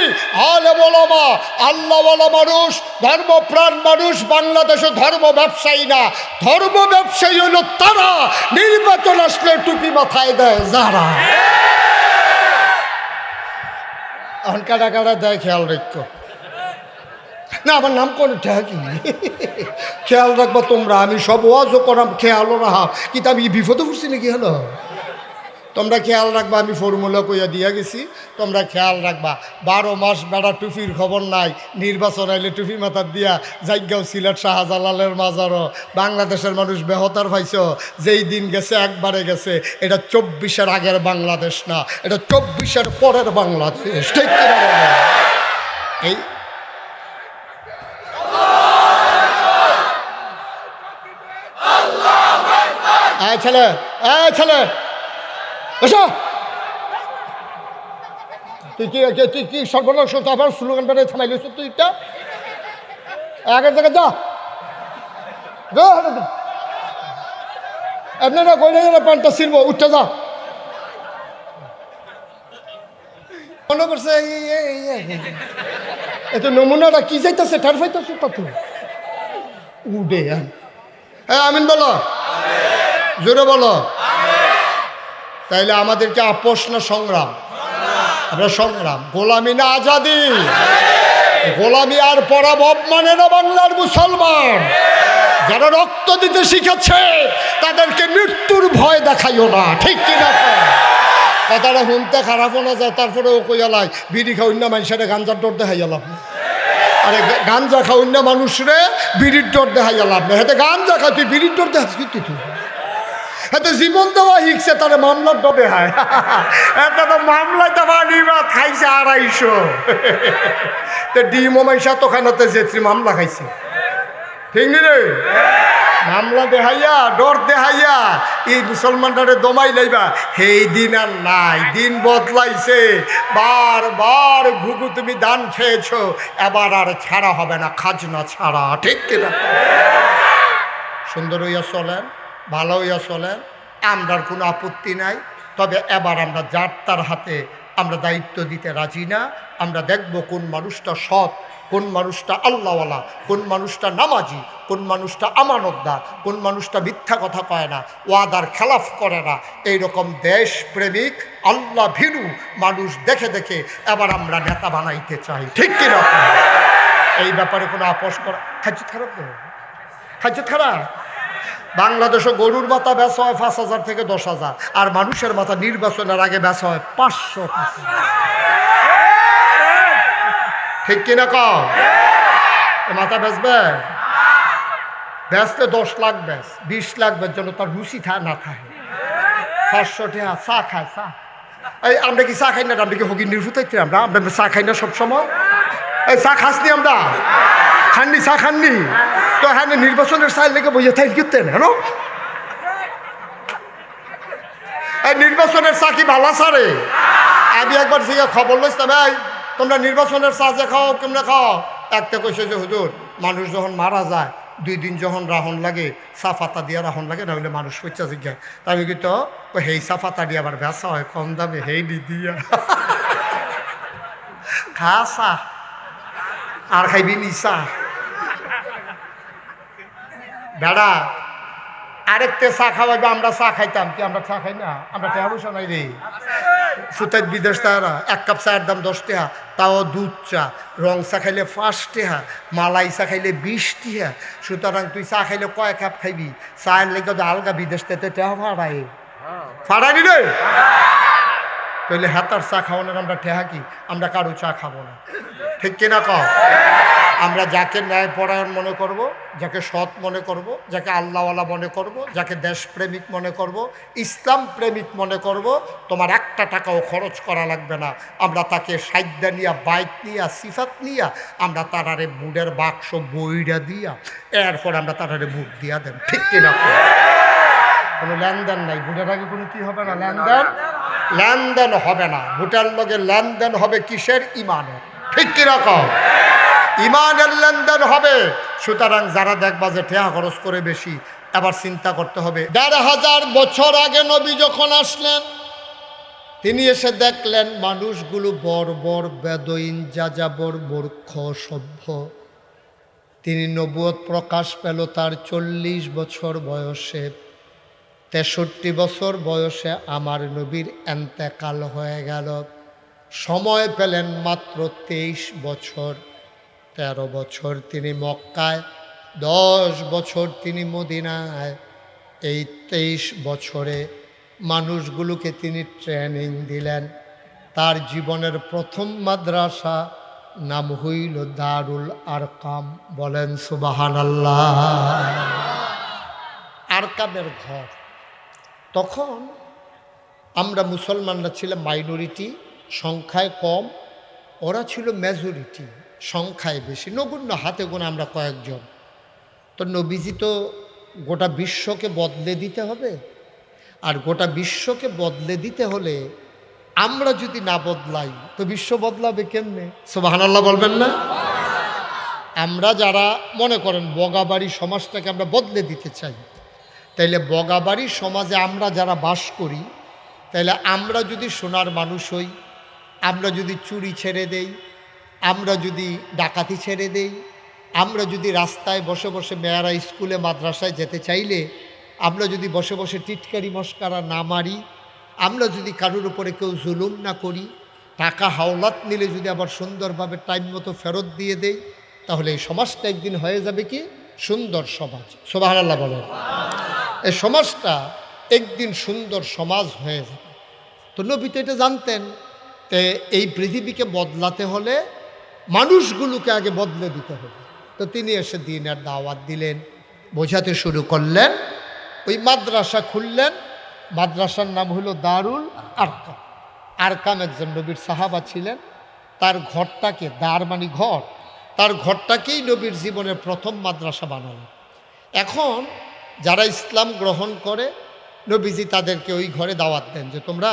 আলে বলামা আল্লাহওয়ালা মানুষ, ধর্মপ্রাণ মানুষ বাংলাদেশে ধর্ম ব্যবসায়ী না, ধর্ম ব্যবসায়ী হলো তারা নির্বাচন আসলে টুপি মাথায় দেয় যারা। এখন কাটা কাটা দেয়, খেয়াল রাখো না, আমার নাম করে কি খেয়াল রাখবা তোমরা। আমি সব ওয়াজও করাম, খেয়ালও রাখা, কিন্তু আমি বিপদে পড়ছি নাকি? হলো তোমরা খেয়াল রাখবা, আমি ফর্মুলা কইয়া দিয়া গেছি, তোমরা খেয়াল রাখবা। 12 মাস বেড়া টুপির খবর নাই, নির্বাচন আইলে টুপি মাথার দিয়া জায়গাও সিলেট শাহজালালের মাজারও। বাংলাদেশের মানুষ বেহতার পাইছ, যেই দিন গেছে একবারে গেছে। এটা 24-এর আগের বাংলাদেশ না, এটা 24-এর পরের বাংলাদেশ। ঠিক এই ছেলে, ছেলে এসো, তুই কি সর্বনাশ আবার স্লোগান বেড়ে থামাইলিস? তুই একটা আগের জায়গায় যা, আপনারা কইলে প্যান্টটা ছিলব, উঠতে যা। মনে করছে এত নমুনাটা কি যাইতেছে, ঠার ফাইতেছে কত উডে। হ্যাঁ আমিন বলো, জোরে বলো। তাইলে আমাদেরকে আপোষ না সংগ্রাম? আমরা সংগ্রাম। গোলামি না আজাদি? গোলামি আর পরাভব মানে না বাংলার মুসলমান। যারা রক্ত দিতে শিখেছে তাদেরকে মৃত্যুর ভয় দেখাইও না, ঠিক কিনা? কথাটা শুনতে খারাপ না যায়, তারপরে ও কইয়ালাই বিড়ি খাওয়ান্য মানুষের গাঞ্জার ডর দেখাইয়া লাভ না। আরে গাঞ্জা খাওয়ান্য মানুষরে বিড়ির ডর দেখাইয়া লাভ না। হাতে গাঞ্জা খা, তুই বিড়ির ডর দেখাস কিন্তু তুই হাতে জীবন দেওয়া শিখছে, তার মামলার ডবে হয়। এটা তো মামলায় তো নিবা খাইছে 250। তো ডিমো মাইসা তোখানতে যেত্রী মামলা খাইছে, ঠিক নি রে? মামলা দেখাইয়া ডর দেখাইয়া এই মুসলমানটারে দমাই লাইবা, সেই দিন আর নাই, দিন বদলাইছে। বারবার ঘুঘু তুমি দান খেয়েছ, এবার আর ছাড়া হবে না, খাজনা ছাড়া, ঠিক কিনা? সুন্দর হইয়া চলেন, ভালো হইয়া চলেন, আমরার কোনো আপত্তি নাই। তবে এবার আমরা যার তার হাতে আমরা দায়িত্ব দিতে রাজি না। আমরা দেখব কোন মানুষটা সৎ, কোন মানুষটা আল্লাহওয়ালা, কোন মানুষটা নামাজি, কোন মানুষটা আমানতদার, কোন মানুষটা মিথ্যা কথা কয় না, ওয়াদার খেলাফ করে না। এইরকম দেশপ্রেমিক আল্লাহ ভীরু মানুষ দেখে দেখে এবার আমরা নেতা বানাইতে চাই, ঠিক কিনা? এই ব্যাপারে কোনো আপোষ করা খাদ্য খারাপ দেবে, খাদ্য খারাপ। বাংলাদেশে গরুর মাথা বেচা হয় 5,000 থেকে 10,000, আর মানুষের মাথা নির্বাচনের আগে বেচা হয় 500 টাকা, ঠিক কিনা? কম মাথা বেচবে? বেচতে 10 লাখ বেচ, 20 লাখ বেচ, জন্য তার রুচি না থাকে। 500 টাকা চা খায়, চা। এই আমরা কি চা খাই না? আমরা কি হগি নির্ভুতাইতে? আমরা চা খাই না সবসময়? এই চা খাসনি আমরা? খাননি চা খাননি তো? হ্যাঁ, নির্বাচনের চাই লেগে বইয়ে থাই কিনতেন হেন? এই নির্বাচনের চা কি ভালো সারে? আমি একবার থেকে খবর লইছিলাম, এই তোমরা নির্বাচনের চা যে খাও কেমনে খাও? একটা কইছে যে হুজুর, মানুষ যখন মারা যায় 2 দিন যখন রাহন লাগে, চা পাতা দিয়ে রাহন লাগে, না হলে মানুষ পয়সা জিজ্ঞাসা। আমি কিন্তু হেই চা পাতা দিয়ে আবার বেচা হয় কম দামে, হেই দিয়া খা চা আর খাইবি নি চা বেড়া। আরেকটা চা খাওয়াইবে, আমরা চা খাইতাম কি? আমরা চা খাই না? আমরা টাকা পয়সা নাই রে। সুতার বিদেশ তারা 1 কাপ চায়ের দাম 10 টাকা, তাও দুধ চা। রং চা খাইলে 5 টাকা, মালাই চা খাইলে 20 টাকা। সুতরাং তুই চা খাইলে কয় কাপ খাইবি? চায়ের লেগে তো আলগা বিদেশ থেকে টাকা ফাড়াই ফাড়াইনি রে। তাহলে হাতার চা খাওয়ানোর আমরা টেহা কি? আমরা কারো চা খাবো না, ঠিক কিনা? কম আমরা যাকে ন্যায়পরায়ণ মনে করব, যাকে সৎ মনে করব, যাকে আল্লাহওয়ালা মনে করব, যাকে দেশপ্রেমিক মনে করব, ইসলাম প্রেমিক মনে করব, তোমার একটা টাকাও খরচ করা লাগবে না। আমরা তাকে সাইদ্যা নিয়া, বাইক নিয়া, সিফাত নিয়া, আমরা তারারে বুড়ের বাক্স বইরা দিয়া, এরপর আমরা তারারে বুট দিয়া দেন। ঠিক কিনা? কোনো লেনদেন নাই। বুটের আগে কোনো কি হবে না? লেনদেন হবে না। বুটের লগে লেনদেন হবে কিসের? ইমানের। ঠিক কিরকম? ইমানের লেনদেন হবে। সুতরাং যারা দেখবা যে ঠেয়া খরচ করে বেশি, এবার চিন্তা করতে হবে। ১,৫০০ বছর আগে নবী যখন আসলেন, তিনি এসে দেখলেন মানুষগুলো বর্বর, বেদইন, যাযাবর, মূর্খ, সভ্য। তিনি নবুয়ত প্রকাশ পেল তার ৪০ বছর বয়সে। ৬৩ বছর বয়সে আমার নবীর এন্তেকাল হয়ে গেল। সময় পেলেন মাত্র ২৩ বছর। ১৩ বছর তিনি মক্কায়, ১০ বছর তিনি মদিনায়। এই ২৩ বছরে মানুষগুলোকে তিনি ট্রেনিং দিলেন। তার জীবনের প্রথম মাদ্রাসা নাম হইল দারুল আরকাম। বলেন সুবহানাল্লাহ। আরকামের ঘর। তখন আমরা মুসলমানরা ছিলাম মাইনরিটি, সংখ্যায় কম, ওরা ছিল মেজরিটি, সংখ্যায় বেশি, নগণ্য, হাতে গোনা আমরা কয়েকজন। তো নবীজি তো গোটা বিশ্বকে বদলে দিতে হবে, আর গোটা বিশ্বকে বদলে দিতে হলে আমরা যদি না বদলাই তো বিশ্ব বদলাবে কেমনে? সুবহানাল্লাহ বলবেন না? আমরা যারা মনে করেন বগাবাড়ি সমাজটাকে আমরা বদলে দিতে চাই, তাইলে বগাবাড়ি সমাজে আমরা যারা বাস করি, তাইলে আমরা যদি সোনার মানুষ হই, আমরা যদি চুরি ছেড়ে দেই, আমরা যদি ডাকাতি ছেড়ে দেই, আমরা যদি রাস্তায় বসে বসে মেয়েরা স্কুলে মাদ্রাসায় যেতে চাইলে আমরা যদি বসে বসে টিটকারি মস্কারা না মারি, আমরা যদি কারোর উপরে কেউ জুলুম না করি, টাকা হাওলাত নিলে যদি আবার সুন্দরভাবে টাইম মতো ফেরত দিয়ে দেই, তাহলে এই সমাজটা একদিন হয়ে যাবে কি সুন্দর সমাজ। সুবহানাল্লাহ বলেন। এই সমাজটা একদিন সুন্দর সমাজ হয়ে যাবে। তো নবী তো এটা জানতেন। তে এই পৃথিবীকে বদলাতে হলে মানুষগুলোকে আগে বদলে দিতে হবে। তো তিনি এসে দ্বীনের দাওয়াত দিলেন, বোঝাতে শুরু করলেন। ওই মাদ্রাসা খুললেন। মাদ্রাসার নাম হলো দারুল আরকাম। আরকাম একজন নবীর সাহাবা ছিলেন। তার ঘরটাকে, দার মানে ঘর, তার ঘরটাকেই নবীর জীবনের প্রথম মাদ্রাসা বানালেন। এখন যারা ইসলাম গ্রহণ করে, নবীজি তাদেরকে ওই ঘরে দাওয়াত দেন যে তোমরা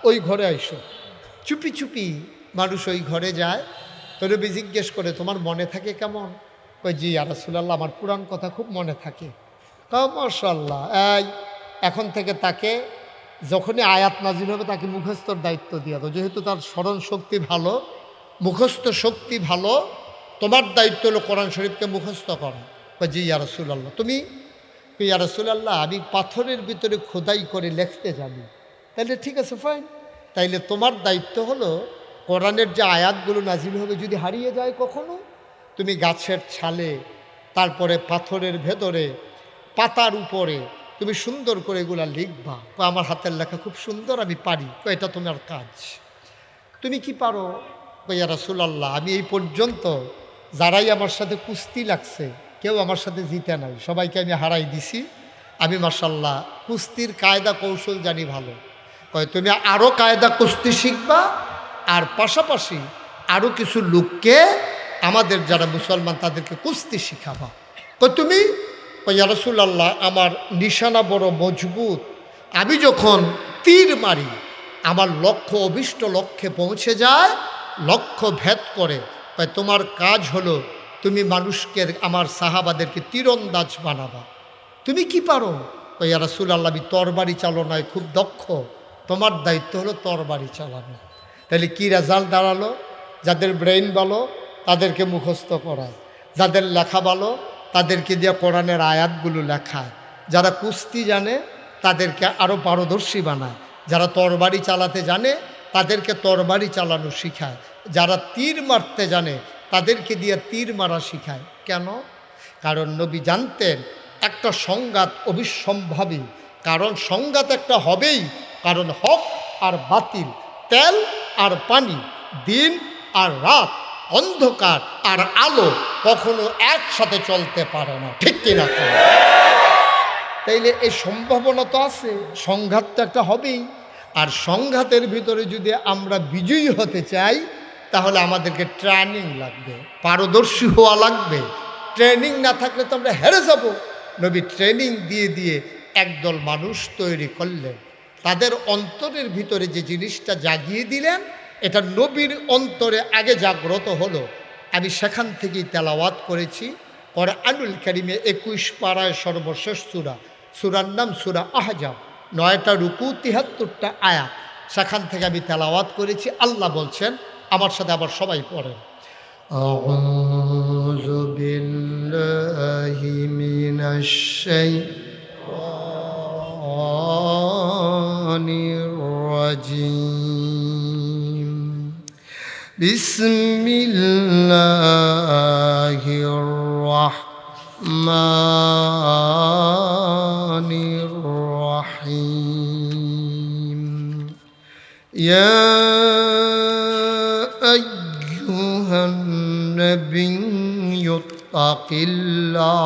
ওই ঘরে আইসো। চুপি চুপি মানুষ ওই ঘরে যায়। তো নবী জিজ্ঞেস করে তোমার মনে থাকে কেমন? ওই জি ইয়া রাসূলুল্লাহ, আমার পুরান কথা খুব মনে থাকে। মাশাআল্লাহ। এখন থেকে তাকে যখনই আয়াত নাজিল হবে তাকে মুখস্থর দায়িত্ব দিয়ে দাও, যেহেতু তার স্মরণ শক্তি ভালো, মুখস্থ শক্তি ভালো, তোমার দায়িত্ব হলো কোরআন শরীফকে মুখস্থ করা। জি ইয়া রাসূলুল্লাহ। তুমি ইয়া রাসূলুল্লাহ, আমি পাথরের ভিতরে খোদাই করে লিখতে জানি। তাইলে ঠিক আছে, ফাইন। তাইলে তোমার দায়িত্ব হলো কোরআনের যে আয়াতগুলো নাজিল হবে যদি হারিয়ে যায় কখনো, তুমি গাছের ছালে, তারপরে পাথরের ভেতরে, পাতার উপরে তুমি সুন্দর করে এগুলা লিখবা। আমার হাতের লেখা খুব সুন্দর, আমি পারি। এটা তোমার কাজ। তুমি কি পারো? ইয়া রাসূলুল্লাহ, আমি এই পর্যন্ত যারাই আমার সাথে কুস্তি লাগছে কেউ আমার সাথে জিতে নাই, সবাইকে আমি হারাই দিছি। আমি মাশাআল্লাহ কুস্তির কায়দা কৌশল জানি ভালো। কয় তুমি আরও কায়দা কুস্তি শিখবা, আর পাশাপাশি আরও কিছু লোককে, আমাদের যারা মুসলমান তাদেরকে কুস্তি শিখাবা। তো তুমি ইয়া রাসূলুল্লাহ, আমার নিশানা বড় মজবুত, আমি যখন তীর মারি আমার লক্ষ্য অভিষ্ট লক্ষ্যে পৌঁছে যায়, লক্ষ্য ভেদ করে। তোমার কাজ হলো তুমি মানুষকে, আমার সাহাবাদেরকে তীরন্দাজ বানাবা। তুমি কি পারো? ইয়া রাসূলুল্লাহ, আমি তরবারি চালনায় খুব দক্ষ, তোমার দায়িত্ব হলো তরবারি চালানো। তাহলে কি রেজাল্ট দাঁড়ালো? যাদের ব্রেইন ভালো তাদেরকে মুখস্থ করায়, যাদের লেখা ভালো তাদেরকে দিয়ে কোরআনের আয়াতগুলো লেখায়, যারা কুস্তি জানে তাদেরকে আরও পারদর্শী বানায়, যারা তরবারি চালাতে জানে তাদেরকে তরবারি চালানো শিখায়, যারা তীর মারতে জানে তাদেরকে দিয়ে তীর মারা শিখায়। কেন? কারণ নবী জানতেন একটা সংঘাত অবিসম্ভাবী, কারণ সংঘাত একটা হবেই, কারণ হক আর বাতিল, তেল আর পানি, দিন আর রাত, অন্ধকার আর আলো কখনো একসাথে চলতে পারে না, ঠিক কিনা? তাইলে এই সম্ভাবনা তো আছে, সংঘাত তো একটা হবেই। আর সংঘাতের ভিতরে যদি আমরা বিজয়ী হতে চাই তাহলে আমাদেরকে ট্রেনিং লাগবে, পারদর্শী হওয়া লাগবে। ট্রেনিং না থাকলে তো আমরা হেরে যাব। নবী ট্রেনিং দিয়ে দিয়ে একদল মানুষ তৈরি করলেন, তাদের অন্তরের ভিতরে যে জিনিসটা জাগিয়ে দিলেন, এটা নবীর অন্তরে আগে জাগ্রত হলো। আমি সেখান থেকেই তেলাওয়াত করেছি কোরআনুল কারীমে 21 পারায় সর্বশেষ সূরা, সূরার নাম সূরা আহজাব, 9টা রুকু 73টা আয়াত, সেখান থেকে আমি তেলাওয়াত করেছি। আল্লাহ বলছেন, আমার সাথে আবার সবাই পড়েন, আউযু বিল্লাহি মিনাশ শাইতানির রাজিম, বিসমিল্লাহির রাহমানির রাহিম, ইয়া আইয়ুহান নাবিয়্যু তাকিল্লাহ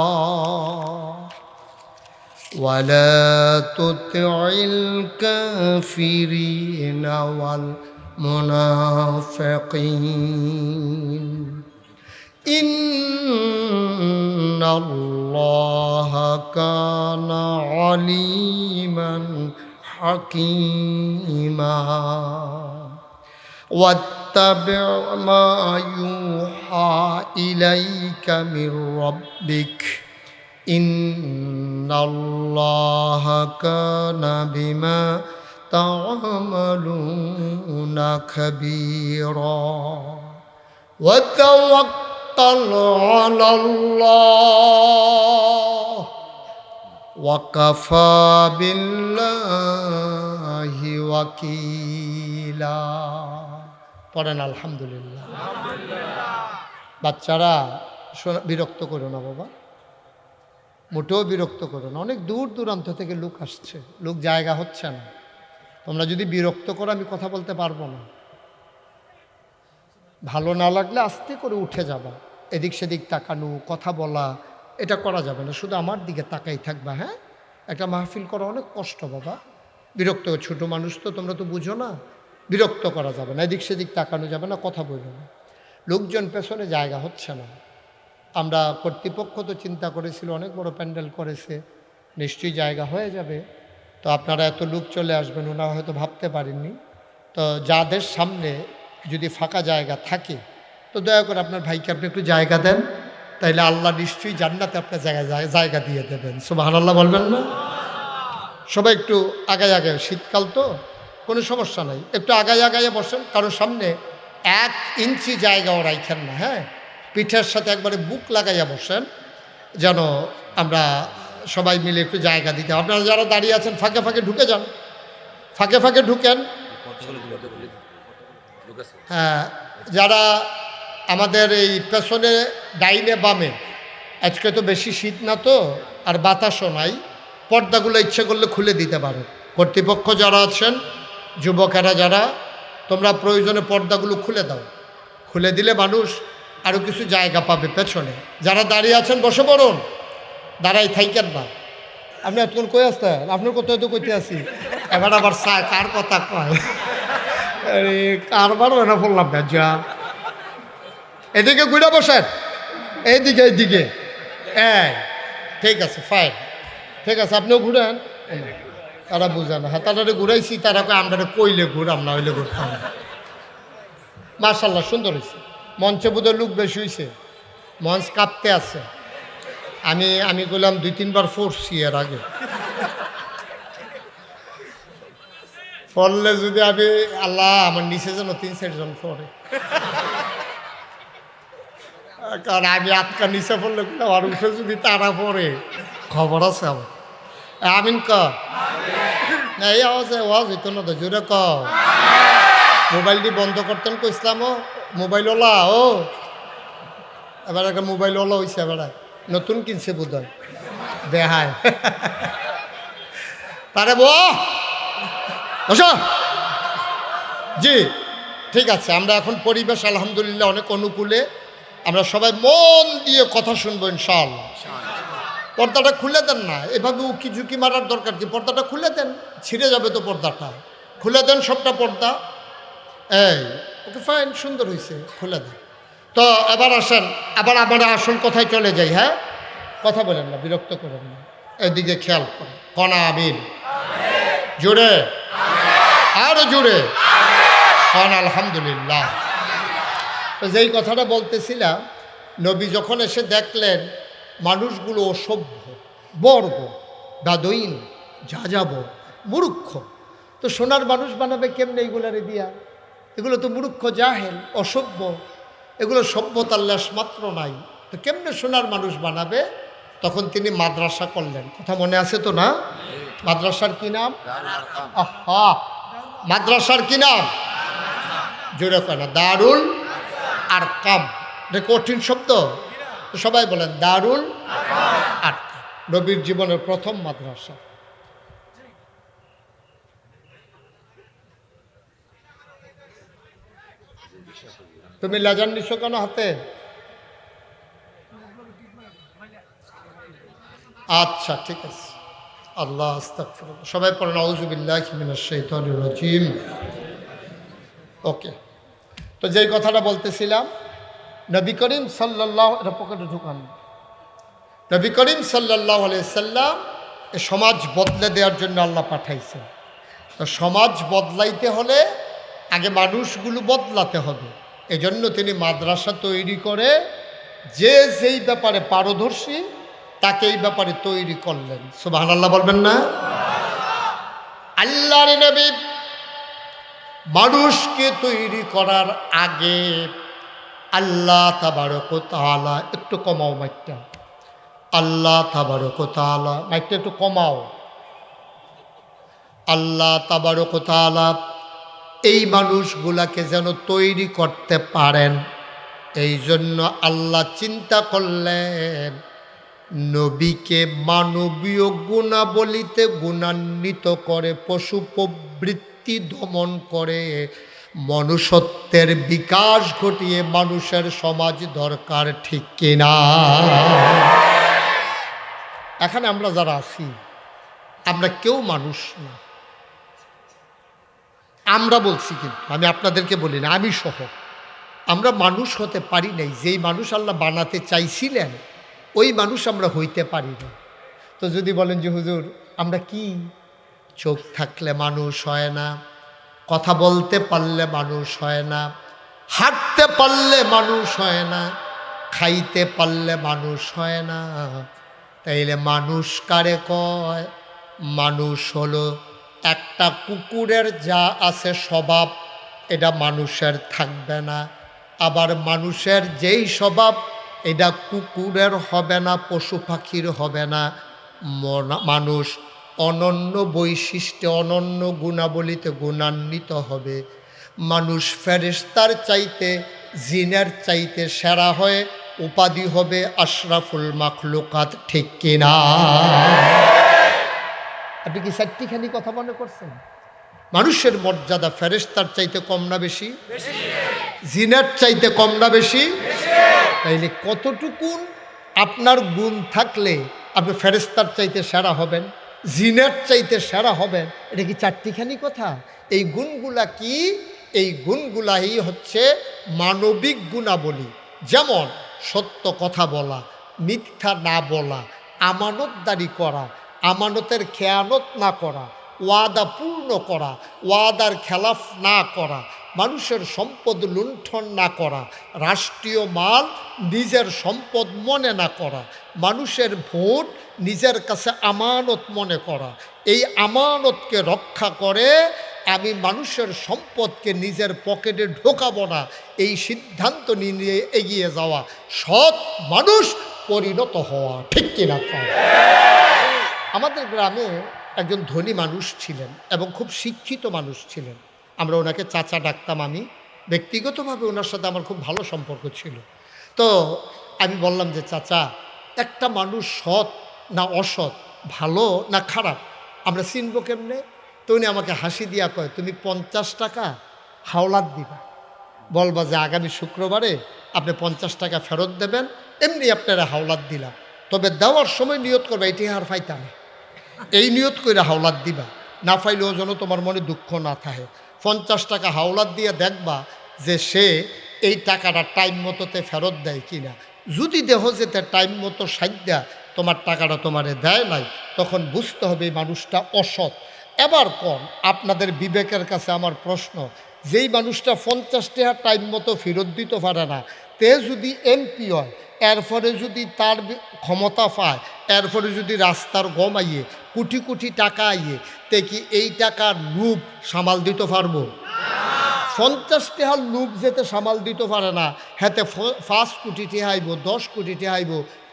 ওয়ালা তুতি'ল কাফিরিনা ওয়াল মুনাফিকিন ইন্নাল্লাহা কানা আলিমান হাকীমা ওয়াত্তাবি' মা ইউহা ইলাইকা মির রাব্বিক ইন্নাল্লাহা কানা বিমা তা'মালুনা খাবীরা ওয়া তাওয়াক্কাল আলাল্লাহ ওয়া কাফা বিল্লাহি ওয়াকিলা। পড়েন আলহামদুলিল্লাহ। বাচ্চারা বিরক্ত করো না বাবা, মোটেও বিরক্ত করো না। অনেক দূর দূরান্ত থেকে লোক আসছে, লোক জায়গা হচ্ছে না। তোমরা যদি বিরক্ত করো আমি কথা বলতে পারবো না। ভালো না লাগলে আস্তে করে উঠে যাবা, এদিক সেদিক তাকানো, কথা বলা এটা করা যাবে না, শুধু আমার দিকে তাকাই থাকবা। হ্যাঁ, একটা মাহফিল করা অনেক কষ্ট বাবা। বিরক্ত, ছোট মানুষ তো, তোমরা তো বুঝো না। বিরক্ত করা যাবে না, এদিক সেদিক তাকানো যাবে না, কথা বলবে না। লোকজন পেছনে জায়গা হচ্ছে না। আমরা কর্তৃপক্ষ তো চিন্তা করেছিল, অনেক বড় প্যান্ডেল করেছে, নিশ্চয়ই জায়গা হয়ে যাবে। তো আপনারা এত লোক চলে আসবেন ওনারা হয়তো ভাবতে পারেননি। তো যাদের সামনে যদি ফাঁকা জায়গা থাকে তো দয়া করে আপনার ভাইকে আপনি একটু জায়গা দেন, তাইলে আল্লাহ নিশ্চয়ই জান্নাতে আপনার জায়গা দিয়ে দেবেন। সুবহানাল্লাহ বলবেন না? সবাই একটু আগায় আগায়, শীতকাল তো কোনো সমস্যা নাই, একটু আগায় আগায় বসেন। কারোর সামনে 1 ইঞ্চি জায়গাও রাখেন না। হ্যাঁ, পিঠের সাথে একবারে বুক লাগাইয়া বসেন, যেন আমরা সবাই মিলে একটু জায়গা দিতে। আপনারা যারা দাঁড়িয়ে আছেন ফাঁকে ফাঁকে ঢুকে যান, ফাঁকে ফাঁকে ঢুকেন। হ্যাঁ, যারা আমাদের এই পেছনে ডাইনে বামে, আজকে তো বেশি শীত না তো, আর বাতাসও নাই, পর্দাগুলো ইচ্ছে করলে খুলে দিতে পারে। কর্তৃপক্ষ যারা আছেন, যুবকেরা যারা, তোমরা প্রয়োজনে পর্দাগুলো খুলে দাও। খুলে দিলে মানুষ আরও কিছু জায়গা পাবে পেছনে। যারা দাঁড়িয়ে আছেন বসে পড়ুন, দাঁড়াই থাইকেন না। আপনি এতক্ষণ কই আসতেন? আপনার কোথায় তো কইতে আসি, এবার আবার কার কথা কয়, আরে কারবার না বললাম না। যা এদিকে ঘুরে বসেন, এইদিকে এইদিকে। ঠিক আছে, ফাইন, ঠিক আছে, আপনিও ঘুরেন। তারা বুঝে না। হ্যাঁ, তারা ঘুরাইছি, তারা আমরা কইলে ঘুরাম, না হইলে ঘুরতাম না। মাশাল্লাহ, সুন্দর হয়েছে। মঞ্চে বোধহয় লোক বেশি হয়েছে, মঞ্চ কাঁপতে আছে। আমি বললাম 2-3 বার পড়ছি এর আগে, পড়লে যদি আমি, আল্লাহ আমার নিচে যেন 3-4 জন পড়ে, কারণ আমি আটকা নিচে পড়লে আর উঠে যদি তারা পড়ে খবর আছে আমার। আমিন ক এই আওয়াজে ওয়াজ হইতো না তো, জোরে ক। মোবাইলটি বন্ধ করতেন কো ইসলামও, মোবাইলওয়ালা ও এবার একটা মোবাইলওয়ালা হয়েছে, এবার নতুন কিনছে বোধ হয়, দেহায়। তারে বস জি ঠিক আছে, আমরা এখন পরিবেশ আলহামদুলিল্লাহ অনেক অনুকূলে, আমরা সবাই মন দিয়ে কথা শুনবো ইনশাআল্লাহ। পর্দাটা খুলে দেন না, এভাবে উকি ঝুঁকি মারার দরকার কি, পর্দাটা খুলে দেন, ছিঁড়ে যাবে তো পর্দাটা, খুলে দেন সবটা পর্দা। এই ওকে ফাইন, সুন্দর হয়েছে, খুলে দেন। তো এবার আসেন, আবার আমরা আসল কথায় চলে যাই। হ্যাঁ, কথা বলেন না, বিরক্ত করেন না, এদিকে খেয়াল করেন। কনা আমিন, জোরে আরো জোরে কন আলহামদুলিল্লাহ। তো যেই কথাটা বলতেছিলাম, নবী যখন এসে দেখলেন মানুষগুলো অসভ্য, বর্গ, দাদইন, যাযাব, মূর্খ, তো সোনার মানুষ বানাবে কেমনে এইগুলারে দিয়া? এগুলো তো মূর্খ, জাহেল, অসভ্য, এগুলো সভ্যতার লেশ মাত্র নাই, তো কেমনে সোনার মানুষ বানাবে? তখন তিনি মাদ্রাসা করলেন। কথা মনে আছে তো না? মাদ্রাসার কি নাম? আহা, মাদ্রাসার কি নাম? জোরে কয় না, দারুল আরকাম। এটা কঠিন শব্দ, সবাই বলেন দারুল আরকাম, নবীর জীবনের প্রথম মাদ্রাসা। তুমি লাজান নিছো কেন হাতে? আচ্ছা ঠিক আছে, আল্লাহ আস্তাগফিরুল্লাহ, সবাই পড়েন আউযু বিল্লাহি মিনাশ শাইতানির রাজিম। ওকে, তো যেই কথাটা বলতেছিলাম, নবী করিম সাল্লাল্লাহু, এটা পকেটে ঢুকান, নবী করিম সাল্লাল্লাহু আলাইহি সাল্লাম এ সমাজ বদলে দেওয়ার জন্য আল্লাহ পাঠাইছেন। তো সমাজ বদলাইতে হলে আগে মানুষগুলো বদলাতে হবে, এজন্য তিনি মাদ্রাসা তৈরি করে যে যেই ব্যাপারে পারদর্শী তাকে এই ব্যাপারে তৈরি করলেন। সুবহানাল্লাহ বলবেন না? আল্লাহর নবী মানুষকে তৈরি করার আগে আল্লাহ তাবারক ওয়া তাআলা, একটু কমাও মাইকটা, আল্লাহ তাবারক ওয়া তাআলা, মাইকটা একটু কমাও, আল্লাহ তাবারক ওয়া তাআলা এই মানুষগুলাকে যেন তৈরি করতে পারেন, এই জন্য আল্লাহ চিন্তা করলেন নবীকে মানবীয় গুণাবলিতে গুণান্বিত করে, পশু প্রবৃত্তি দমন করে, মনুষ্যত্বের বিকাশ ঘটিয়ে মানুষের সমাজ দরকার, ঠিক কিনা? এখানে আমরা যারা আছি, আমরা কেউ মানুষ না, আমরা বলছি, কিন্তু আমি আপনাদেরকে বলি না, আমি সহ, আমরা মানুষ হতে পারি নাই। যেই মানুষ আল্লাহ বানাতে চাইছিলেন ওই মানুষ আমরা হইতে পারি না। তো যদি বলেন যে হুজুর আমরা কি, চোখ থাকলে মানুষ হয় না, কথা বলতে পারলে মানুষ হয় না, হাঁটতে পারলে মানুষ হয় না, খাইতে পারলে মানুষ হয় না, তাইলে মানুষ কারে কয়? মানুষ হলো একটা কুকুরের যা আছে স্বভাব, এটা মানুষের থাকবে না, আবার মানুষের যেই স্বভাব এটা কুকুরের হবে না, পশু পাখির হবে না। মানুষ অনন্য বৈশিষ্ট্যে, অনন্য গুণাবলিতে গুণান্বিত হবে। মানুষ ফেরেশতার চাইতে, জিনের চাইতে সেরা হয়ে উপাধি হবে আশরাফুল মাখলুকাত, ঠিক কিনা? আপনি কি চারটিখানি কথা মনে করছেন? মানুষের মর্যাদা ফেরেশতার চাইতে কম না বেশি? জিনের চাইতে কম না বেশি? তাইলে কতটুকুন আপনার গুণ থাকলে আপনি ফেরেশতার চাইতে সেরা হবেন, জিনের চাইতে সেরা হবেন? এটা কি চারটিখানি কথা? এই গুণগুলা কি? এই গুণগুলাই হচ্ছে মানবিক গুণাবলী। যেমন সত্য কথা বলা, মিথ্যা না বলা, আমানতদারি করা, আমানতের খেয়ানত না করা, ওয়াদা পূর্ণ করা, ওয়াদার খেলাফ না করা, মানুষের সম্পদ লুণ্ঠন না করা, রাষ্ট্রীয় মাল নিজের সম্পদ মনে না করা, মানুষের ভোট নিজের কাছে আমানত মনে করা, এই আমানতকে রক্ষা করে আমি মানুষের সম্পদকে নিজের পকেটে ঢোকাবো না, এই সিদ্ধান্ত নিয়ে এগিয়ে যাওয়া, সৎ মানুষ পরিণত হওয়া, ঠিক কিনা? আমাদের গ্রামে একজন ধনী মানুষ ছিলেন এবং খুব শিক্ষিত মানুষ ছিলেন। আমরা ওনাকে চাচা ডাকতাম। আমি ব্যক্তিগতভাবে ওনার সাথে আমার খুব ভালো সম্পর্ক ছিল। তো আমি বললাম যে চাচা, একটা মানুষ সৎ না অসৎ, ভালো না খারাপ, আমরা চিনব কেমনে? তো উনি আমাকে হাসি দিয়া কয়, তুমি 50 টাকা হাওলাত দিবা, বলবা যে আগামী শুক্রবারে আপনি 50 টাকা ফেরত দেবেন, এমনি আপনারা হাওলাত দিলাম। তবে দেওয়ার সময় নিয়ত করবে এটি আর ফাইতাম, এই নিয়ত করে হাওলাত দিবা, না ফাইলেও যেন তোমার মনে দুঃখ না থাকে। 50 টাকা হাওলাত দিয়ে দেখবা যে সে এই টাকাটা টাইম মতোতে ফেরত দেয় কিনা। যদি দেহ যে তার টাইম মতো সাইদ্যা তোমার টাকাটা তোমারে দেয় নাই, তখন বুঝতে হবে এই মানুষটা অসৎ। এবার কোন আপনাদের বিবেকের কাছে আমার প্রশ্ন, যেই মানুষটা 50 টাকা টাইম মতো ফেরত দিতে পারে না, তে যদি এমপি হয়, এরপরে যদি তার ক্ষমতা পায়, এরপরে যদি রাস্তার গম আইয়ে কোটি কোটি টাকা আইয়ে, তে কি এই টাকার লুপ সামাল দিতে পারবো? 50 টাকার লুপ যেতে সামাল দিতে পারে না, হাতে 5 কোটি টেহাইব, 10 কোটি টেহাইব,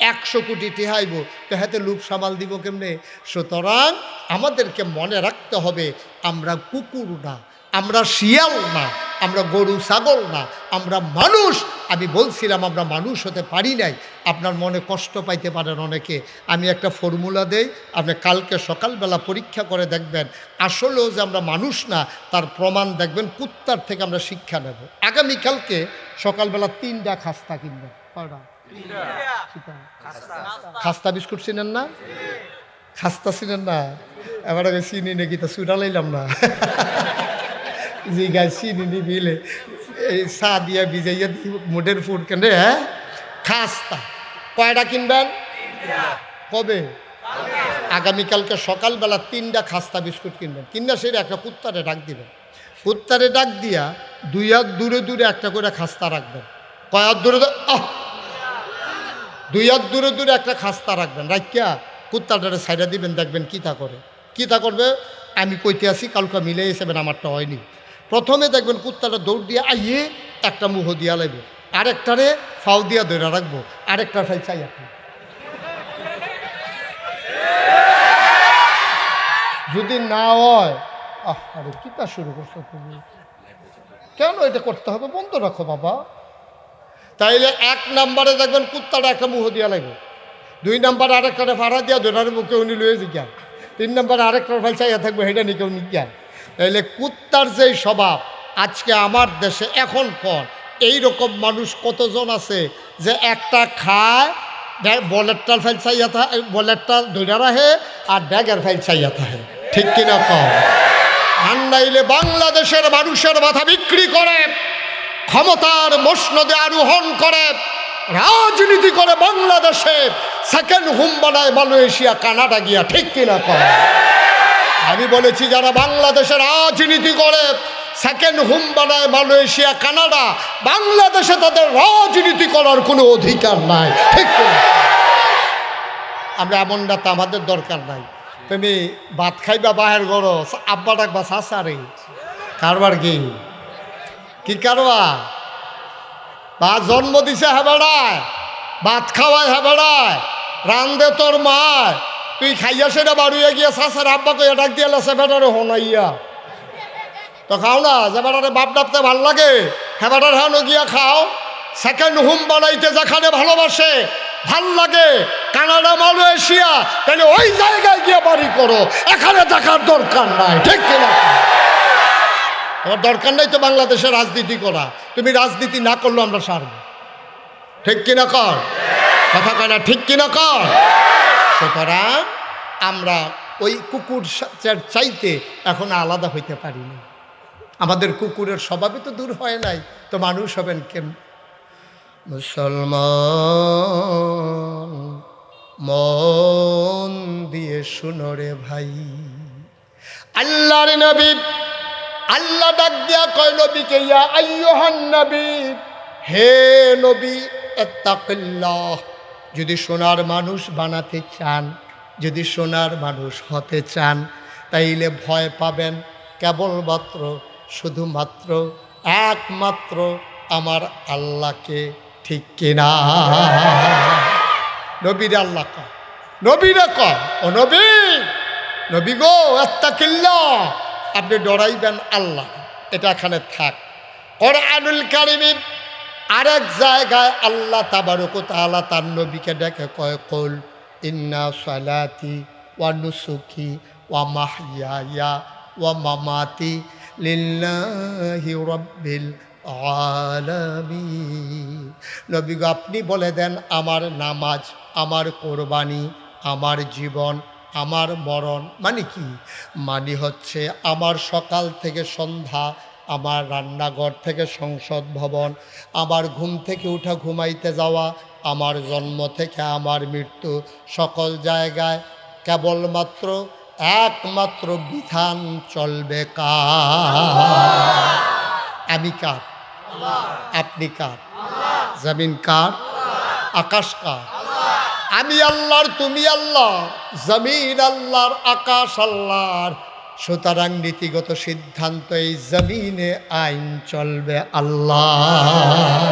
100 কোটি টেহাইব, তো হাতে লুপ সামাল দিব কেমনে? সুতরাং আমাদেরকে মনে রাখতে হবে, আমরা কুকুর না, আমরা শিয়াল না, আমরা গরু ছাগল না, আমরা মানুষ। আমি বলছিলাম আমরা মানুষ হতে পারি নাই। আপনার মনে কষ্ট পাইতে পারেন অনেকে। আমি একটা ফর্মুলা দেই, আপনি কালকে সকালবেলা পরীক্ষা করে দেখবেন আসলেও যে আমরা মানুষ না তার প্রমাণ দেখবেন। কুত্তার থেকে আমরা শিক্ষা নেব। আগামীকালকে সকালবেলা 3টা খাস্তা কিনবেন। কয়টা? খাস্তা বিস্কুট চিনেন না? খাস্তা চিনেন না? এবার আগে চিনি নাকি তা চুরা লাইলাম না। জি গাছ চিনি নিবিলে এই চা দিয়া ভিজাইয়া মোটের ফুড কেনে। হ্যাঁ, খাস্তা কয়টা কিনবেন? কবে? আগামীকালকে সকালবেলা 3টা খাস্তা বিস্কুট কিনবেন। কিনা সেটা একটা কুত্তারে ডাক দিবেন। কুত্তারে ডাক দিয়া 2 হাত দূরে দূরে একটা করে খাস্তা রাখবেন। কয় হাত দূরে? 2 হাত দূরে দূরে একটা খাস্তা রাখবেন। রাখিয়া কুত্তাটারে সাইডা দিবেন, দেখবেন কী তা করে। কী তা করবে আমি কইতে আসি, কালকে মিলে এসেবেন, আমারটা হয়নি। প্রথমে দেখবেন কুত্তাটা দৌড় দিয়ে আইয়ে একটা মুহ দিয়া লাগবে, আরেকটারে ফাউ দিয়া ধরে রাখবো, আরেকটা ফাই চাই আপনি। যদি না হয়, আরে কিতা শুরু করছো তুমি, কেন এটা করতে হবে? বন্ধ রাখো বাবা। তাইলে 1 নম্বরে দেখবেন কুত্তাটা একটা মুহ দিয়া লাগবে, 2 নম্বরে আরেকটারে ফাড়া দিয়া ধরার মুখে উনি লয়ে জিজ্ঞান, 3 নম্বরে আরেকটার ফাই চাইয়া থাকবো, হেঁটে নি কেউ নিজ্ঞান। তাইলে কুত্তার যেই স্বভাব, আজকে আমার দেশে এখন কোন এইরকম মানুষ কতজন আছে যে একটা খায়, বলেরটার ফাইল চাইয়া থাকে, বলেরটা ধৈরা রাখে, আর ব্যাগের ফাইল চাইয়া থাকে। ঠিক কিনা কম? আন্নাইলে বাংলাদেশের মানুষের মাথা বিক্রি করে, ক্ষমতার মসনদে আরোহণ করে, রাজনীতি করে, বাংলাদেশে সেকেন্ড হোম বানায় মালয়েশিয়া, কানাডা গিয়া। ঠিক কিনা কম? আমি বলেছি যারা বাংলাদেশে রাজনীতি করে, সেকেন্ড হোম বানায় মালয়েশিয়া, কানাডা, বাংলাদেশে তাদের রাজনীতি করার কোনো অধিকার নাই। ঠিক কিনা? আমরা এমন নেতা আমাদের দরকার নাই। তুমি ভাত খাইবা বাহের গড়, আব্বা ডাকবা চাচারে, কারবার কি কারবা? বা জন্ম দিছে হেবেড়ায়, ভাত খাওয়ায় হেবেড়ায়, রান্দে তোর মায়, তুই খাইয়া সেটা বাড়ুইয়া গিয়া চাচার আব্বা কইয়া ডাক দিয়ে সে বেটারে হনাইয়া তো খাও না। যে বেটারে বাপ ডাকতে ভাল লাগে, হ্যাঁ বেটার হ্যাঁ গিয়া খাও। সেকেন্ড হোম বানাইতে যেখানে ভালোবাসে, ভাল লাগে, কানাডা, মালয়েশিয়া, তাহলে ওই জায়গায় গিয়ে বাড়ি করো, এখানে দেখার দরকার নাই। ঠিক কিনা? আমার দরকার নাই তো বাংলাদেশে রাজনীতি করা। তুমি রাজনীতি না করলেও আমরা সারব। ঠিক কিনা কর? কথা কয় না? ঠিক কিনা কর? সুতরাং আমরা ওই কুকুর চাইতে এখন আলাদা হইতে পারি না। আমাদের কুকুরের স্বভাবই তো দূর হয় নাই, তো মানুষ হবেন কেন? মুসলমান মন দিয়ে শুনো রে ভাই, আল্লাহর নবী, আল্লাহ ডাক দিয়া কয় নবীকে, ইয়া আইয়ুহান নবী, হে নবী, ইত্তাকিল্লাহ। যদি সোনার মানুষ বানাতে চান, যদি সোনার মানুষ হতে চান, তাইলে ভয় পাবেন কেবলমাত্র, শুধুমাত্র, একমাত্র আমার আল্লাহকে। ঠিক কিনা? নবীরে আল্লাহ কয়, নবীরে কয়, ও নবী, নবী গো, ইত্তাকিল্লাহ, আপনি ডরাইবেন আল্লাহ। এটা এখানে থাক। কোরআনুল কারীমে আরেক জায়গায় আল্লাহ তাবারক ওয়া তাআলা তার নবীকে ডেকে কয়, কুল ইন্না সালাতি ওয়া নুসুকি ওয়া মাহইয়ায়া ওয়া মামাতি লিল্লাহি রাব্বিল আলামিন। নবী গো আপনি বলে দেন আমার নামাজ, আমার কোরবানি, আমার জীবন, আমার মরণ মানে কি? মানে হচ্ছে আমার সকাল থেকে সন্ধ্যা, আমার রান্নাঘর থেকে সংসদ ভবন, আমার ঘুম থেকে উঠা ঘুমাইতে যাওয়া, আমার জন্ম থেকে আমার মৃত্যু, সকল জায়গায় কেবলমাত্র একমাত্র বিধান চলবে কার? আমি কার? আপনি কার? জমিন কার? আকাশ কার? আমি আল্লাহর, তুমি আল্লাহ, জমিন আল্লাহর, আকাশ আল্লাহর। সুতরাং নীতিগত সিদ্ধান্ত এই জমিনে আইন চলবে আল্লাহ।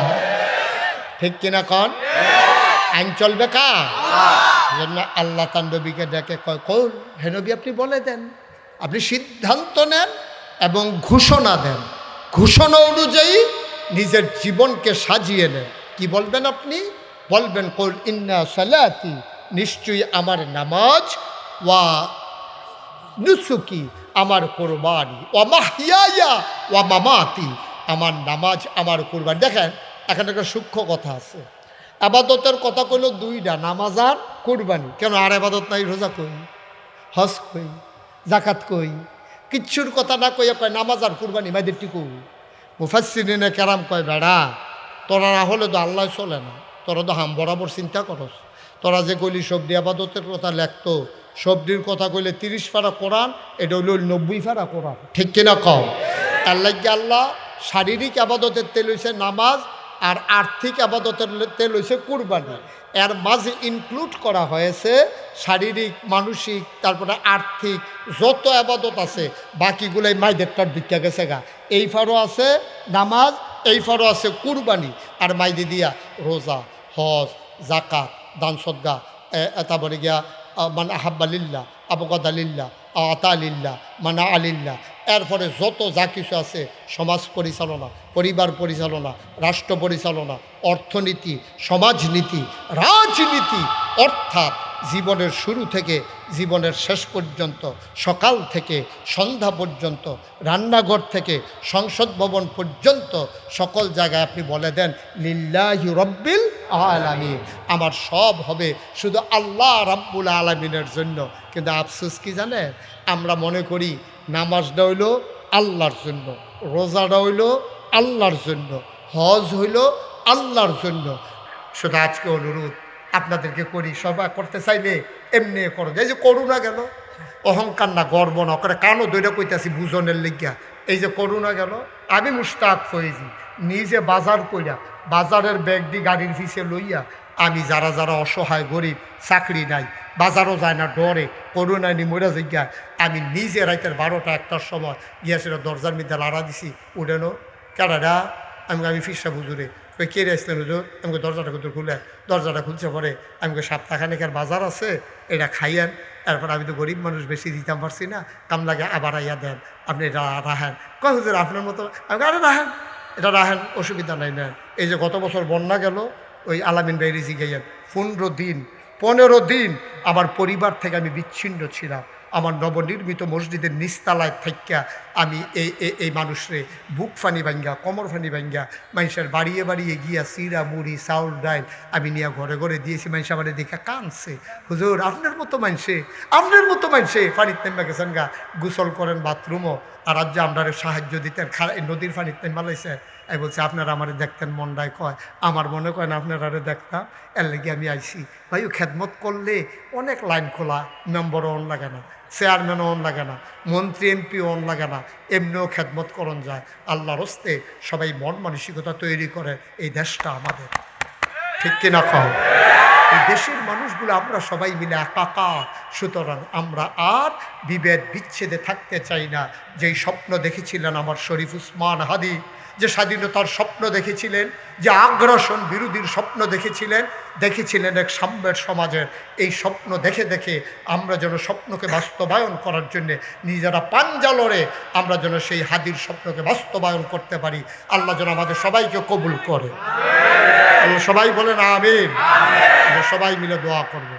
ঠিক কিনা কন? আইন চলবে কার? জন্য আল্লাহ তার নবীকে ডেকে কয়, কল হে নবী আপনি বলে দেন, আপনি সিদ্ধান্ত নেন এবং ঘোষণা দেন, ঘোষণা অনুযায়ী নিজের জীবনকে সাজিয়ে নেন। কি বলবেন আপনি? বলবেন কল ইন্না সালাতি, নিশ্চয়ই আমার নামাজ, ওয়া নুসুকি, আমার কোরবানি, ওয়া মাহইয়া ওয়া মামাতি, আমার নামাজ, আমার কোরবানি। দেখেন এখানে একটা সূক্ষ্ম কথা আছে। আবাদতের কথা কইল দুইটা, নামাজ আর কোরবানি। কেন আর আবাদত নাই? রোজা কই, হজ কই, জাকাত কই, কিচ্ছুর কথা না কইয়া কয় নামাজ আর কোরবানি, মাইদেরটি কই। মুফাসসিরিনে কেরাম কয় বেড়া তোরা না হলে তো আল্লাহ চলে না, তোরা তো হাম বরাবর চিন্তা করস। তোরা যে কইলি সবজি আবাদতের কথা লেখতো, সবজির কথা কইলে 30 পারা কোরআন, এটা হইল 90 পারা কোরআন। ঠিক কিনা কম? আল্লাহ আল্লাহ শারীরিক আবাদতের তেল হইছে নামাজ, আর আর্থিক আবাদতের তেল হইছে কুরবানি। এর মাঝে ইনক্লুড করা হয়েছে শারীরিক, মানসিক, তারপরে আর্থিক যত আবাদত আছে বাকিগুলোই মাইদেরটার দিকে গেছে গা। এই ফারও আছে নামাজ, এই ফারও আছে কুরবানি, আর মাইদি দিয়া রোজা, হজ, জাকাত, দান সদ্গা, তারপরে গিয়া মানে আহাব্বালিল্লাহ, আবগাদালিল্লাহ, আতালিল্লাহ, মানা আলিল্লাহ। এরপরে যত যা কিছু আছে, সমাজ পরিচালনা, পরিবার পরিচালনা, রাষ্ট্র পরিচালনা, অর্থনীতি, সমাজনীতি, রাজনীতি, অর্থাৎ জীবনের শুরু থেকে জীবনের শেষ পর্যন্ত, সকাল থেকে সন্ধ্যা পর্যন্ত, রান্নাঘর থেকে সংসদ ভবন পর্যন্ত সকল জায়গায় আপনি বলে দেন লিল্লাহি রব্বিল আলামিন, আমার সব হবে শুধু আল্লাহ রাব্বুল আলামিনের জন্য। কিন্তু আফসোস কি জানেন? আমরা মনে করি নামাজটা হইল আল্লাহর জন্য, রোজাটা হইল আল্লাহর জন্য, হজ হইল আল্লাহর জন্য। শুধু আজকে অনুরোধ আপনাদেরকে করি, সবাই করতে চাইলে এমনি করো। এই যে করোনা গেল, অহংকার না, গর্ব না করে, কানো দইটা কইতাছি বুঝনের লিগা। এই যে করোনা গেল, আমি মুস্তাক হয়েছি নিজে বাজার কইরা, বাজারের ব্যাগ দিয়ে গাড়ির ফিসে লইয়া আমি যারা যারা অসহায় গরিব, চাকরি নাই, বাজারও যায় না, ডরে করোনায় নি মরা জিজ্ঞা, আমি নিজে রাইতের 12টা 1টার সময় গিয়াছিল দরজার মধ্যে লাড়া দিছি, উঠেনো কেডাডা, আমি ফিসা বুঝুরে ওই কে আসলেন হুজুর, আমাকে দরজাটা কিন্তু খুলে, দরজাটা খুলছে পরে আমাকে সপ্তাহখানেকের বাজার আছে, এটা খাইয়েন। এরপর আমি তো গরিব মানুষ, বেশি দিতাম পারছি না, কাম লাগে আবার আইয়া দেন, আপনি এটা রাহেন। কয় হুজুর আপনার মতো, আমি আরে রাহেন, এটা রাহেন, অসুবিধা নাই নেন। এই যে গত বছর বন্যা গেল, ওই আলামিন ভাই রিজি গাইয়েন 15 দিন আমার পরিবার থেকে আমি বিচ্ছিন্ন ছিলাম। আমার নবনির্মিত মসজিদের নিস্তালায় থাইকা আমি এই মানুষরে বুক ফানি ভাঙ্গা, কমর ফানি ভাঙ্গা, মানুষের বাড়িয়ে বাড়িয়ে গিয়া চিরা মুড়ি চাউল ডাইল আমি নিয়ে ঘরে ঘরে দিয়েছি। মানুষ আমার দেখে কানছে, হুজুর আপনার মতো মানুষে ফানির নেমা গেছেন গা, গোসল করেন বাথরুমও, আর আজ যে আমরা সাহায্য দিতেন, নদীর ফানির নেমা লাইছে। আমি বলছি আপনারা আমারে দেখতেন, মনটায় কয়, আমার মনে কয় না আপনারা দেখতাম, এর লেগে আমি আইসি। ভাইও খেদমত করলে অনেক লাইন খোলা, মেম্বারও অন লাগে না, চেয়ারম্যানও অন লাগে না, মন্ত্রী এমপিও অন লাগে না, এমনিও খেদমত করণ যায়। আল্লাহর হস্তে সবাই মন মানসিকতা তৈরি করে, এই দেশটা আমাদের। ঠিক কিনা কও? এই দেশের মানুষগুলো আমরা সবাই মিলে একাকার। সুতরাং আমরা আর বিভেদ বিচ্ছেদে থাকতে চাই না। যেই স্বপ্ন দেখেছিলেন আমার শরীফ উসমান হাদি, যে স্বাধীনতার স্বপ্ন দেখেছিলেন, যে আগ্রাসন বিরোধীর স্বপ্ন দেখেছিলেন এক সাম্যের সমাজের, এই স্বপ্ন দেখে দেখে আমরা যেন স্বপ্নকে বাস্তবায়ন করার জন্যে নিজেরা পাঞ্জা লড়ে আমরা যেন সেই হাদির স্বপ্নকে বাস্তবায়ন করতে পারি। আল্লাহ যেন আমাদের সবাইকে কবুল করে। আল্লাহ সবাই বলেন আমিন। আমরা সবাই মিলে দোয়া করব।